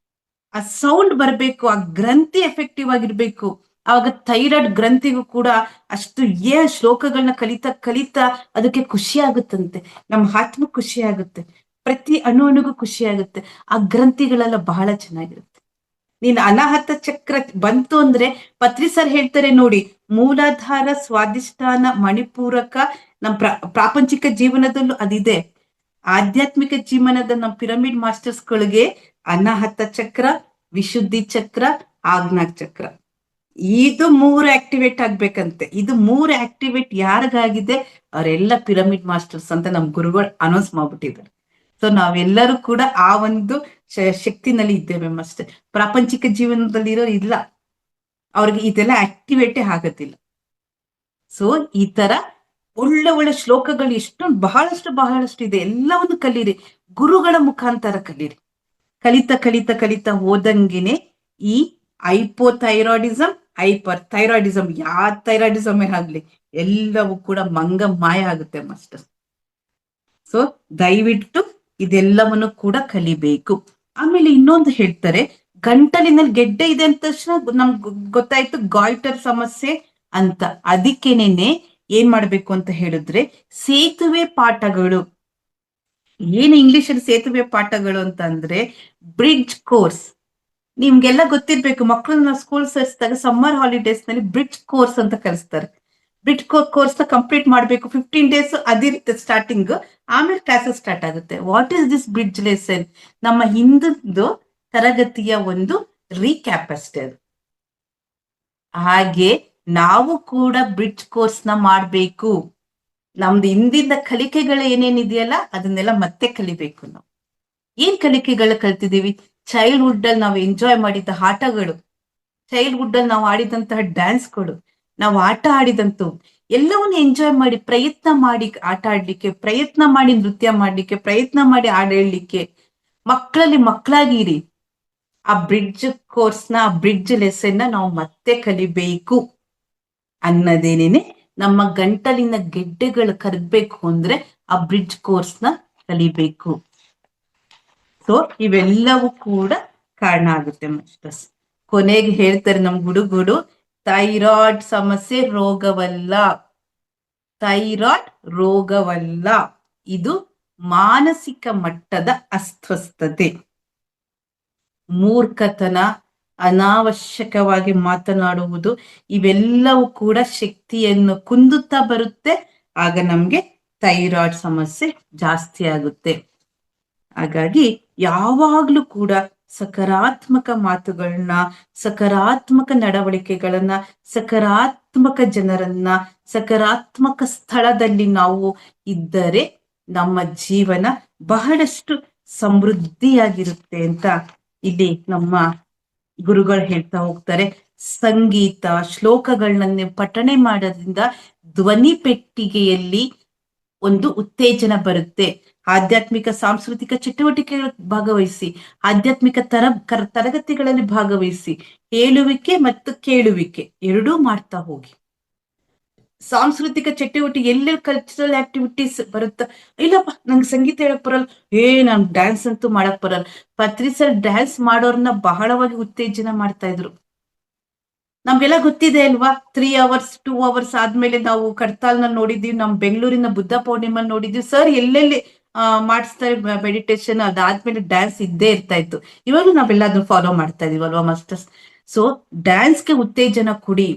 S1: ಆ ಸೌಂಡ್ ಬರ್ಬೇಕು, ಆ ಗ್ರಂಥಿ ಎಫೆಕ್ಟಿವ್ ಆಗಿರ್ಬೇಕು. ಆವಾಗ ಥೈರಾಯ್ಡ್ ಗ್ರಂಥಿಗೂ ಕೂಡ ಅಷ್ಟು ಶ್ಲೋಕಗಳನ್ನ ಕಲಿತಾ ಕಲಿತಾ ಅದಕ್ಕೆ ಖುಷಿ ಆಗುತ್ತಂತೆ, ನಮ್ಮ ಆತ್ಮ ಖುಷಿ ಆಗುತ್ತೆ, ಪ್ರತಿ ಅಣುಗೂ ಖುಷಿ ಆಗುತ್ತೆ. ಆ ಗ್ರಂಥಿಗಳೆಲ್ಲ ಬಹಳ ಚೆನ್ನಾಗಿರುತ್ತೆ. ನೀನ್ ಅನಾಹತ ಚಕ್ರ ಬಂತು ಅಂದ್ರೆ ಪತ್ರಿ ಸರ್ ಹೇಳ್ತಾರೆ ನೋಡಿ, ಮೂಲಾಧಾರ, ಸ್ವಾಧಿಷ್ಠಾನ, ಮಣಿಪೂರಕ, ನಮ್ ಪ್ರಾಪಂಚಿಕ ಜೀವನದಲ್ಲೂ ಅದಿದೆ. ಆಧ್ಯಾತ್ಮಿಕ ಜೀವನದ ನಮ್ಮ ಪಿರಮಿಡ್ ಮಾಸ್ಟರ್ಸ್ ಗಳಿಗೆ ಅನಾಹತ ಚಕ್ರ, ವಿಶುದ್ಧಿ ಚಕ್ರ, ಆಗ್ನಾಕ್ ಚಕ್ರ, ಇದು 3 ಆಕ್ಟಿವೇಟ್ ಆಗ್ಬೇಕಂತೆ. ಇದು 3 ಆಕ್ಟಿವೇಟ್ ಯಾರಿಗಾಗಿದೆ ಅವರೆಲ್ಲ ಪಿರಮಿಡ್ ಮಾಸ್ಟರ್ಸ್ ಅಂತ ನಮ್ ಗುರುಗಳು ಅನೌನ್ಸ್ ಮಾಡ್ಬಿಟ್ಟಿದ್ದಾರೆ. ಸೊ ನಾವೆಲ್ಲರೂ ಕೂಡ ಆ ಒಂದು ಶಕ್ತಿನಲ್ಲಿ ಇದ್ದೇವೆ ಅಷ್ಟೇ. ಪ್ರಾಪಂಚಿಕ ಜೀವನದಲ್ಲಿ ಇರೋರು ಇಲ್ಲ, ಅವ್ರಿಗೆ ಇದೆಲ್ಲ ಆಕ್ಟಿವೇಟೇ ಆಗೋದಿಲ್ಲ. ಸೊ ಈ ತರ ಒಳ್ಳೆ ಒಳ್ಳೆ ಶ್ಲೋಕಗಳು ಬಹಳಷ್ಟು ಇದೆ. ಎಲ್ಲವನ್ನು ಕಲೀರಿ, ಗುರುಗಳ ಮುಖಾಂತರ ಕಲೀರಿ. ಕಲಿತಾ ಕಲಿತಾ ಕಲಿತಾ ಹೋದಂಗೆನೆ ಈ ಹೈಪೋಥೈರಾಯ್ಡಿಸಮ್, ಹೈಪರ್ ಥೈರಾಯ್ಡಿಸಮ್, ಯಾವ ಥೈರಾಯ್ಡಿಸಮ್ ಆಗ್ಲಿ ಎಲ್ಲವೂ ಕೂಡ ಮಾಯ ಆಗುತ್ತೆ ಮಾಸ್ಟರ್. ಸೊ ದಯವಿಟ್ಟು ಇದೆಲ್ಲವನ್ನು ಕೂಡ ಕಲಿಬೇಕು. ಆಮೇಲೆ ಇನ್ನೊಂದು ಹೇಳ್ತಾರೆ, ಗಂಟಲಿನಲ್ಲಿ ಗೆಡ್ಡೆ ಇದೆ ಅಂತ ತಕ್ಷಣ ನಮ್ಗೆ ಗೊತ್ತಾಯ್ತು ಗಾಯ್ಟರ್ ಸಮಸ್ಯೆ ಅಂತ. ಅದಕ್ಕೇನೆ ಏನ್ ಮಾಡ್ಬೇಕು ಅಂತ ಹೇಳಿದ್ರೆ, ಸೇತುವೆ ಪಾಠಗಳು. ಏನು ಇಂಗ್ಲಿಷ್ ಅಲ್ಲಿ ಸೇತುವೆ ಪಾಠಗಳು ಅಂತ ಅಂದ್ರೆ ಬ್ರಿಡ್ಜ್ ಕೋರ್ಸ್. ನಿಮ್ಗೆಲ್ಲ ಗೊತ್ತಿರ್ಬೇಕು, ಮಕ್ಕಳನ್ನ ಸ್ಕೂಲ್ ಸೇರಿಸಿದಾಗ ಸಮ್ಮರ್ ಹಾಲಿಡೇಸ್ ನಲ್ಲಿ ಬ್ರಿಡ್ಜ್ ಕೋರ್ಸ್ ಅಂತ ಕಲಿಸ್ತಾರೆ. ಬ್ರಿಡ್ಜ್ ಕೋರ್ಸ್ ನ ಕಂಪ್ಲೀಟ್ ಮಾಡ್ಬೇಕು. 15 days ಅದಿರುತ್ತೆ ಸ್ಟಾರ್ಟಿಂಗ್, ಆಮೇಲೆ ಕ್ಲಾಸಸ್ ಸ್ಟಾರ್ಟ್ ಆಗುತ್ತೆ. What is this bridge lesson? ನಮ್ಮ ಹಿಂದಿನ ತರಗತಿಯ ಒಂದು ರೀಕ್ಯಾಪ್ ಅಷ್ಟೇ ಅದು. ಹಾಗೆ ನಾವು ಕೂಡ ಬ್ರಿಡ್ಜ್ ಕೋರ್ಸ್ ನ ಮಾಡ್ಬೇಕು. ನಮ್ದು ಹಿಂದಿಂದ ಕಲಿಕೆಗಳು ಏನೇನಿದೆಯಲ್ಲ ಅದನ್ನೆಲ್ಲ ಮತ್ತೆ ಕಲಿಬೇಕು ನಾವು. ಏನ್ ಕಲಿಕೆಗಳು ಕಲ್ತಿದೀವಿ? ಚೈಲ್ಡ್ಹುಡ್ ಅಲ್ಲಿ ನಾವು ಎಂಜಾಯ್ ಮಾಡಿದ್ದ ಆಟಗಳು, ಚೈಲ್ಡ್ಹುಡ್ ಅಲ್ಲಿ ನಾವು ಆಡಿದಂತಹ ಡ್ಯಾನ್ಸ್ಗಳು, ನಾವು ಆಟ ಆಡಿದಂತವು ಎಲ್ಲವನ್ನ ಎಂಜಾಯ್ ಮಾಡಿ, ಪ್ರಯತ್ನ ಮಾಡಿ ಆಟ ಆಡ್ಲಿಕ್ಕೆ, ಪ್ರಯತ್ನ ಮಾಡಿ ನೃತ್ಯ ಮಾಡ್ಲಿಕ್ಕೆ, ಪ್ರಯತ್ನ ಮಾಡಿ ಹಾಡು ಹೇಳಲಿಕ್ಕೆ, ಮಕ್ಕಳಲ್ಲಿ ಮಕ್ಕಳಾಗಿರಿ. ಆ ಬ್ರಿಡ್ಜ್ ಕೋರ್ಸ್ನ, ಆ ಬ್ರಿಡ್ಜ್ ಲೆಸನ್ನ ನಾವು ಮತ್ತೆ ಕಲಿಬೇಕು ಅನ್ನೋದೇನೇನೆ. ನಮ್ಮ ಗಂಟಲಿನ ಗೆಡ್ಡೆಗಳು ಕರಗ್ಬೇಕು ಅಂದ್ರೆ ಆ ಬ್ರಿಡ್ಜ್ ಕೋರ್ಸ್ನ ಕಲಿಬೇಕು. ಸೊ ಇವೆಲ್ಲವೂ ಕೂಡ ಕಾರಣ ಆಗುತ್ತೆ ಮಾಸ್ಟರ್ಸ್. ಕೊನೆಗೆ ಹೇಳ್ತಾರೆ ನಮ್ ಹುಡುಗರು, ಥೈರಾಯ್ಡ್ ಸಮಸ್ಯೆ ರೋಗವಲ್ಲ, ಥೈರಾಯ್ಡ್ ರೋಗವಲ್ಲ, ಇದು ಮಾನಸಿಕ ಮಟ್ಟದ ಅಸ್ವಸ್ಥತೆ. ಮೂರ್ಖತನ, ಅನಾವಶ್ಯಕವಾಗಿ ಮಾತನಾಡುವುದು, ಇವೆಲ್ಲವೂ ಕೂಡ ಶಕ್ತಿಯನ್ನು ಕುಂದುತ್ತಾ ಬರುತ್ತೆ. ಆಗ ನಮ್ಗೆ ಥೈರಾಯ್ಡ್ ಸಮಸ್ಯೆ ಜಾಸ್ತಿ ಆಗುತ್ತೆ. ಹಾಗಾಗಿ ಯಾವಾಗ್ಲೂ ಕೂಡ ಸಕಾರಾತ್ಮಕ ಮಾತುಗಳನ್ನ, ಸಕಾರಾತ್ಮಕ ನಡವಳಿಕೆಗಳನ್ನ, ಸಕಾರಾತ್ಮಕ ಜನರನ್ನ, ಸಕಾರಾತ್ಮಕ ಸ್ಥಳದಲ್ಲಿ ನಾವು ಇದ್ದರೆ ನಮ್ಮ ಜೀವನ ಬಹಳಷ್ಟು ಸಮೃದ್ಧಿಯಾಗಿರುತ್ತೆ ಅಂತ ಇಲ್ಲಿ ನಮ್ಮ ಗುರುಗಳು ಹೇಳ್ತಾ ಹೋಗ್ತಾರೆ. ಸಂಗೀತ, ಶ್ಲೋಕಗಳನ್ನ ಪಠಣೆ ಮಾಡೋದ್ರಿಂದ ಧ್ವನಿ ಪೆಟ್ಟಿಗೆಯಲ್ಲಿ ಒಂದು ಉತ್ತೇಜನ ಬರುತ್ತೆ. ಆಧ್ಯಾತ್ಮಿಕ ಸಾಂಸ್ಕೃತಿಕ ಚಟುವಟಿಕೆಗಳ ಭಾಗವಹಿಸಿ, ಆಧ್ಯಾತ್ಮಿಕ ತರಗತಿಗಳಲ್ಲಿ ಭಾಗವಹಿಸಿ, ಹೇಳುವಿಕೆ ಮತ್ತು ಕೇಳುವಿಕೆ ಎರಡೂ ಮಾಡ್ತಾ ಹೋಗಿ. ಸಾಂಸ್ಕೃತಿಕ ಚಟುವಟಿಕೆ ಎಲ್ಲೆಲ್ಲಿ ಕಲ್ಚರಲ್ ಆಕ್ಟಿವಿಟೀಸ್ ಬರುತ್ತ, ಇಲ್ಲಪ್ಪ ನಂಗೆ ಸಂಗೀತ ಹೇಳಕ್ ಬರಲ್ಲ, ನಾನ್ ಡ್ಯಾನ್ಸ್ ಅಂತೂ ಮಾಡಕ್ ಬರಲ್ಲ. ಪತ್ರಿ ಸರ್ ಡ್ಯಾನ್ಸ್ ಮಾಡೋರ್ನ ಬಹಳವಾಗಿ ಉತ್ತೇಜನ ಮಾಡ್ತಾ ಇದ್ರು. ನಮ್ಗೆಲ್ಲ ಗೊತ್ತಿದೆ ಅಲ್ವಾ, 3 hours 2 hours ಆದ್ಮೇಲೆ ನಾವು ಕಡ್ತಾಲ್ನ ನೋಡಿದೀವಿ, ನಮ್ ಬೆಂಗಳೂರಿನ ಬುದ್ಧ ಪೌರ್ಣಿಮಾ ನೋಡಿದೀವಿ. ಸರ್ ಎಲ್ಲೆಲ್ಲಿ ಮಾಡಿಸ್ತಾರೆ ಮೆಡಿಟೇಷನ್, ಅದಾದ್ಮೇಲೆ ಡ್ಯಾನ್ಸ್ ಇದ್ದೇ ಇರ್ತಾ ಇತ್ತು. ಇವಾಗ್ಲೂ ನಾವೆಲ್ಲ ಅದನ್ನ ಫಾಲೋ ಮಾಡ್ತಾ ಇದೀವಿ ಅಲ್ವಾ ಮಾಸ್ಟರ್ಸ್. ಸೊ ಡ್ಯಾನ್ಸ್ಗೆ ಉತ್ತೇಜನ ಕೊಡಿ.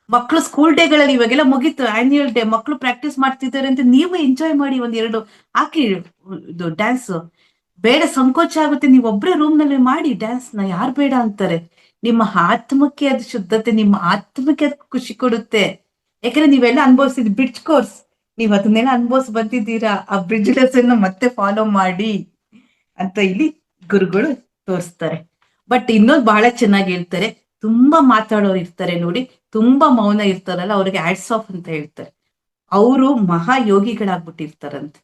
S1: ಮಕ್ಕಳು ಸ್ಕೂಲ್ ಡೇಗಳಲ್ಲಿ ಇವಾಗೆಲ್ಲ ಮುಗೀತು, ಆನ್ಯುವಲ್ ಡೇ, ಮಕ್ಕಳು ಪ್ರಾಕ್ಟೀಸ್ ಮಾಡ್ತಿದ್ದಾರೆ ಅಂತ ನೀವು ಎಂಜಾಯ್ ಮಾಡಿ, ಒಂದೆರಡು ಹಾಕಿ ಇದು ಡ್ಯಾನ್ಸ್. ಬೇಡ, ಸಂಕೋಚ ಆಗುತ್ತೆ, ನೀವು ಒಬ್ಬರೇ ರೂಮ್ ನಲ್ಲಿ ಮಾಡಿ ಡ್ಯಾನ್ಸ್ ನ, ಯಾರು ಬೇಡ ಅಂತಾರೆ. ನಿಮ್ಮ ಆತ್ಮಕ್ಕೆ ಅದು ಶುದ್ಧತೆ, ನಿಮ್ಮ ಆತ್ಮಕ್ಕೆ ಅದು ಖುಷಿ ಕೊಡುತ್ತೆ. ಯಾಕಂದ್ರೆ ನೀವೆಲ್ಲ ಅನುಭವಿಸಿದ್ ಬ್ರಿಡ್ಜ್ ಕೋರ್ಸ್, ನೀವ್ ಅದನ್ನೆಲ್ಲ ಅನುಭವಿಸಿ ಬಂದಿದ್ದೀರಾ. ಆ ಬ್ರಿಡ್ಜ್ ಲೆಸನ್ ಮತ್ತೆ ಫಾಲೋ ಮಾಡಿ ಅಂತ ಇಲ್ಲಿ ಗುರುಗಳು ತೋರಿಸ್ತಾರೆ. ಬಟ್ ಇನ್ನೊಂದು ಬಹಳ ಚೆನ್ನಾಗಿ ಹೇಳ್ತಾರೆ, ತುಂಬಾ ಮಾತಾಡೋರು ಇರ್ತಾರೆ ನೋಡಿ, ತುಂಬಾ ಮೌನ ಇರ್ತಾರಲ್ಲ, ಅವ್ರಿಗೆ ಹ್ಯಾಟ್ಸ್ ಆಫ್ ಅಂತ ಹೇಳ್ತಾರೆ. ಅವರು ಮಹಾಯೋಗಿಗಳಾಗ್ಬಿಟ್ಟಿರ್ತಾರಂತೆ.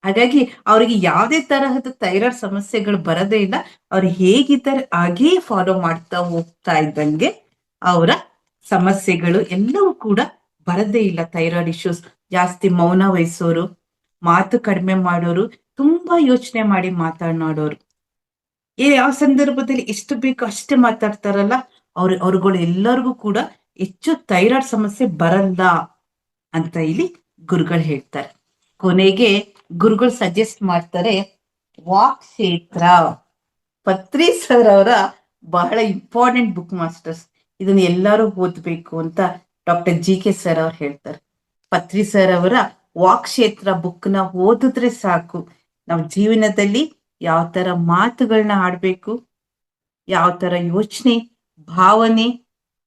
S1: ಹಾಗಾಗಿ ಅವರಿಗೆ ಯಾವುದೇ ತರಹದ ಥೈರಾಯ್ಡ್ ಸಮಸ್ಯೆಗಳು ಬರದೇ ಇಲ್ಲ. ಅವ್ರು ಹೇಗಿದ್ದಾರೆ ಹಾಗೇ ಫಾಲೋ ಮಾಡ್ತಾ ಹೋಗ್ತಾ ಇದ್ದಂಗೆ ಅವರ ಸಮಸ್ಯೆಗಳು ಎಲ್ಲವೂ ಕೂಡ ಬರದೇ ಇಲ್ಲ. ಥೈರಾಯ್ಡ್ ಇಶ್ಯೂಸ್ ಜಾಸ್ತಿ ಮೌನ ವಹಿಸೋರು, ಮಾತು ಕಡಿಮೆ ಮಾಡೋರು, ತುಂಬಾ ಯೋಚನೆ ಮಾಡಿ ಮಾತನಾಡೋರು, ಯಾವ ಸಂದರ್ಭದಲ್ಲಿ ಎಷ್ಟು ಬೇಕೋ ಅಷ್ಟೇ ಮಾತಾಡ್ತಾರಲ್ಲ, ಅವ್ರುಗಳು ಎಲ್ಲರಿಗೂ ಕೂಡ ಹೆಚ್ಚು ಥೈರಾಯ್ಡ್ ಸಮಸ್ಯೆ ಬರಲ್ಲ ಅಂತ ಇಲ್ಲಿ ಗುರುಗಳು ಹೇಳ್ತಾರೆ. ಕೊನೆಗೆ ಗುರುಗಳು ಸಜೆಸ್ಟ್ ಮಾಡ್ತಾರೆ, ವಾಕ್ ಕ್ಷೇತ್ರ, ಪತ್ರಿ ಸರ್ ಅವರ ಬಹಳ ಇಂಪಾರ್ಟೆಂಟ್ ಬುಕ್ ಮಾಸ್ಟರ್ಸ್. ಇದನ್ನ ಎಲ್ಲರೂ ಓದ್ಬೇಕು ಅಂತ ಡಾಕ್ಟರ್ GK ಸರ್ ಅವ್ರು ಹೇಳ್ತಾರೆ. ಪತ್ರಿ ಸರ್ ಅವರ ವಾಕ್ ಕ್ಷೇತ್ರ ಬುಕ್ ನ ಓದಿದ್ರೆ ಸಾಕು, ನಾವು ಜೀವನದಲ್ಲಿ ಯಾವ ತರ ಮಾತುಗಳನ್ನ ಆಡ್ಬೇಕು, ಯಾವ ತರ ಯೋಚನೆ, ಭಾವನೆ,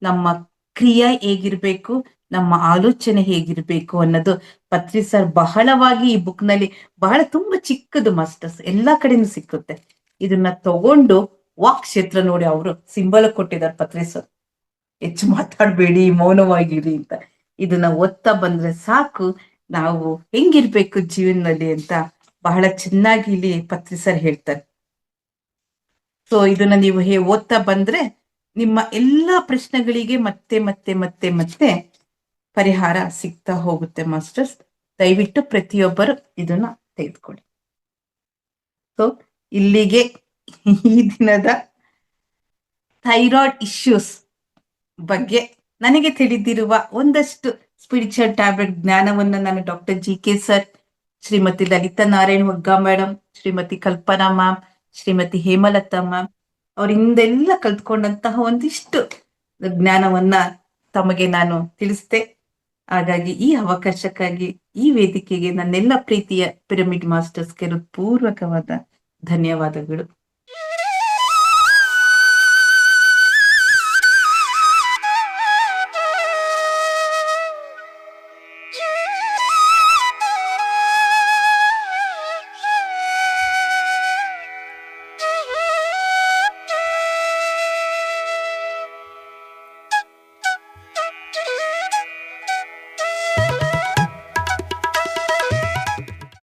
S1: ನಮ್ಮ ಕ್ರಿಯೆ ಹೇಗಿರ್ಬೇಕು, ನಮ್ಮ ಆಲೋಚನೆ ಹೇಗಿರ್ಬೇಕು ಅನ್ನೋದು ಪತ್ರಿ ಸರ್ ಬಹಳವಾಗಿ ಈ ಬುಕ್ ನಲ್ಲಿ, ಬಹಳ ತುಂಬಾ ಚಿಕ್ಕದು ಮಾಸ್ಟರ್ಸ್, ಎಲ್ಲಾ ಕಡೆನೂ ಸಿಕ್ಕುತ್ತೆ. ಇದನ್ನ ತಗೊಂಡು ವಾಕ್ ಕ್ಷೇತ್ರ ನೋಡಿ, ಅವರು ಸಿಂಬಲ್ ಕೊಟ್ಟಿದ್ದಾರೆ ಪತ್ರಿ ಸರ್, ಹೆಚ್ಚು ಮಾತಾಡ್ಬೇಡಿ, ಮೌನವಾಗಿರಿ ಅಂತ. ಇದನ್ನ ಓದ್ತಾ ಬಂದ್ರೆ ಸಾಕು, ನಾವು ಹೆಂಗಿರ್ಬೇಕು ಜೀವನದಲ್ಲಿ ಅಂತ ಬಹಳ ಚೆನ್ನಾಗಿ ಇಲ್ಲಿ ಪತ್ರಿ ಸರ್ ಹೇಳ್ತಾರೆ. ಸೊ ಇದನ್ನ ನೀವು ಓದ್ತಾ ಬಂದ್ರೆ ನಿಮ್ಮ ಎಲ್ಲಾ ಪ್ರಶ್ನೆಗಳಿಗೆ ಮತ್ತೆ ಮತ್ತೆ ಮತ್ತೆ ಮತ್ತೆ ಪರಿಹಾರ ಸಿಗ್ತಾ ಹೋಗುತ್ತೆ ಮಾಸ್ಟರ್ಸ್. ದಯವಿಟ್ಟು ಪ್ರತಿಯೊಬ್ಬರು ಇದನ್ನ ತೆಗೆದುಕೊಳ್ಳಿ. ಸೊ ಇಲ್ಲಿಗೆ ಈ ದಿನದ ಥೈರಾಯ್ಡ್ ಇಶ್ಯೂಸ್ ಬಗ್ಗೆ ನನಗೆ ತಿಳಿದಿರುವ ಒಂದಷ್ಟು ಸ್ಪಿರಿಚುವಲ್ ಟ್ಯಾಬ್ಲೆಟ್ ಜ್ಞಾನವನ್ನ ನಾನು doctor GK sir, Shrimati Lalitha Narayan ಹೊಗ್ಗಾ madam, Shrimati Kalpana ma'am, Shrimati Hemalatha ma'am ಅವರಿಂದೆಲ್ಲ ಕಲ್ತ್ಕೊಂಡಂತಹ ಒಂದಿಷ್ಟು ಜ್ಞಾನವನ್ನ ತಮಗೆ ನಾನು ತಿಳಿಸ್ತೆ. ಹಾಗಾಗಿ ಈ ಅವಕಾಶಕ್ಕಾಗಿ, ಈ ವೇದಿಕೆಗೆ ನನ್ನೆಲ್ಲ ಪ್ರೀತಿಯ ಪಿರಮಿಡ್ ಮಾಸ್ಟರ್ಸ್ಗೆ ಪೂರ್ವಕವಾದ ಧನ್ಯವಾದಗಳು.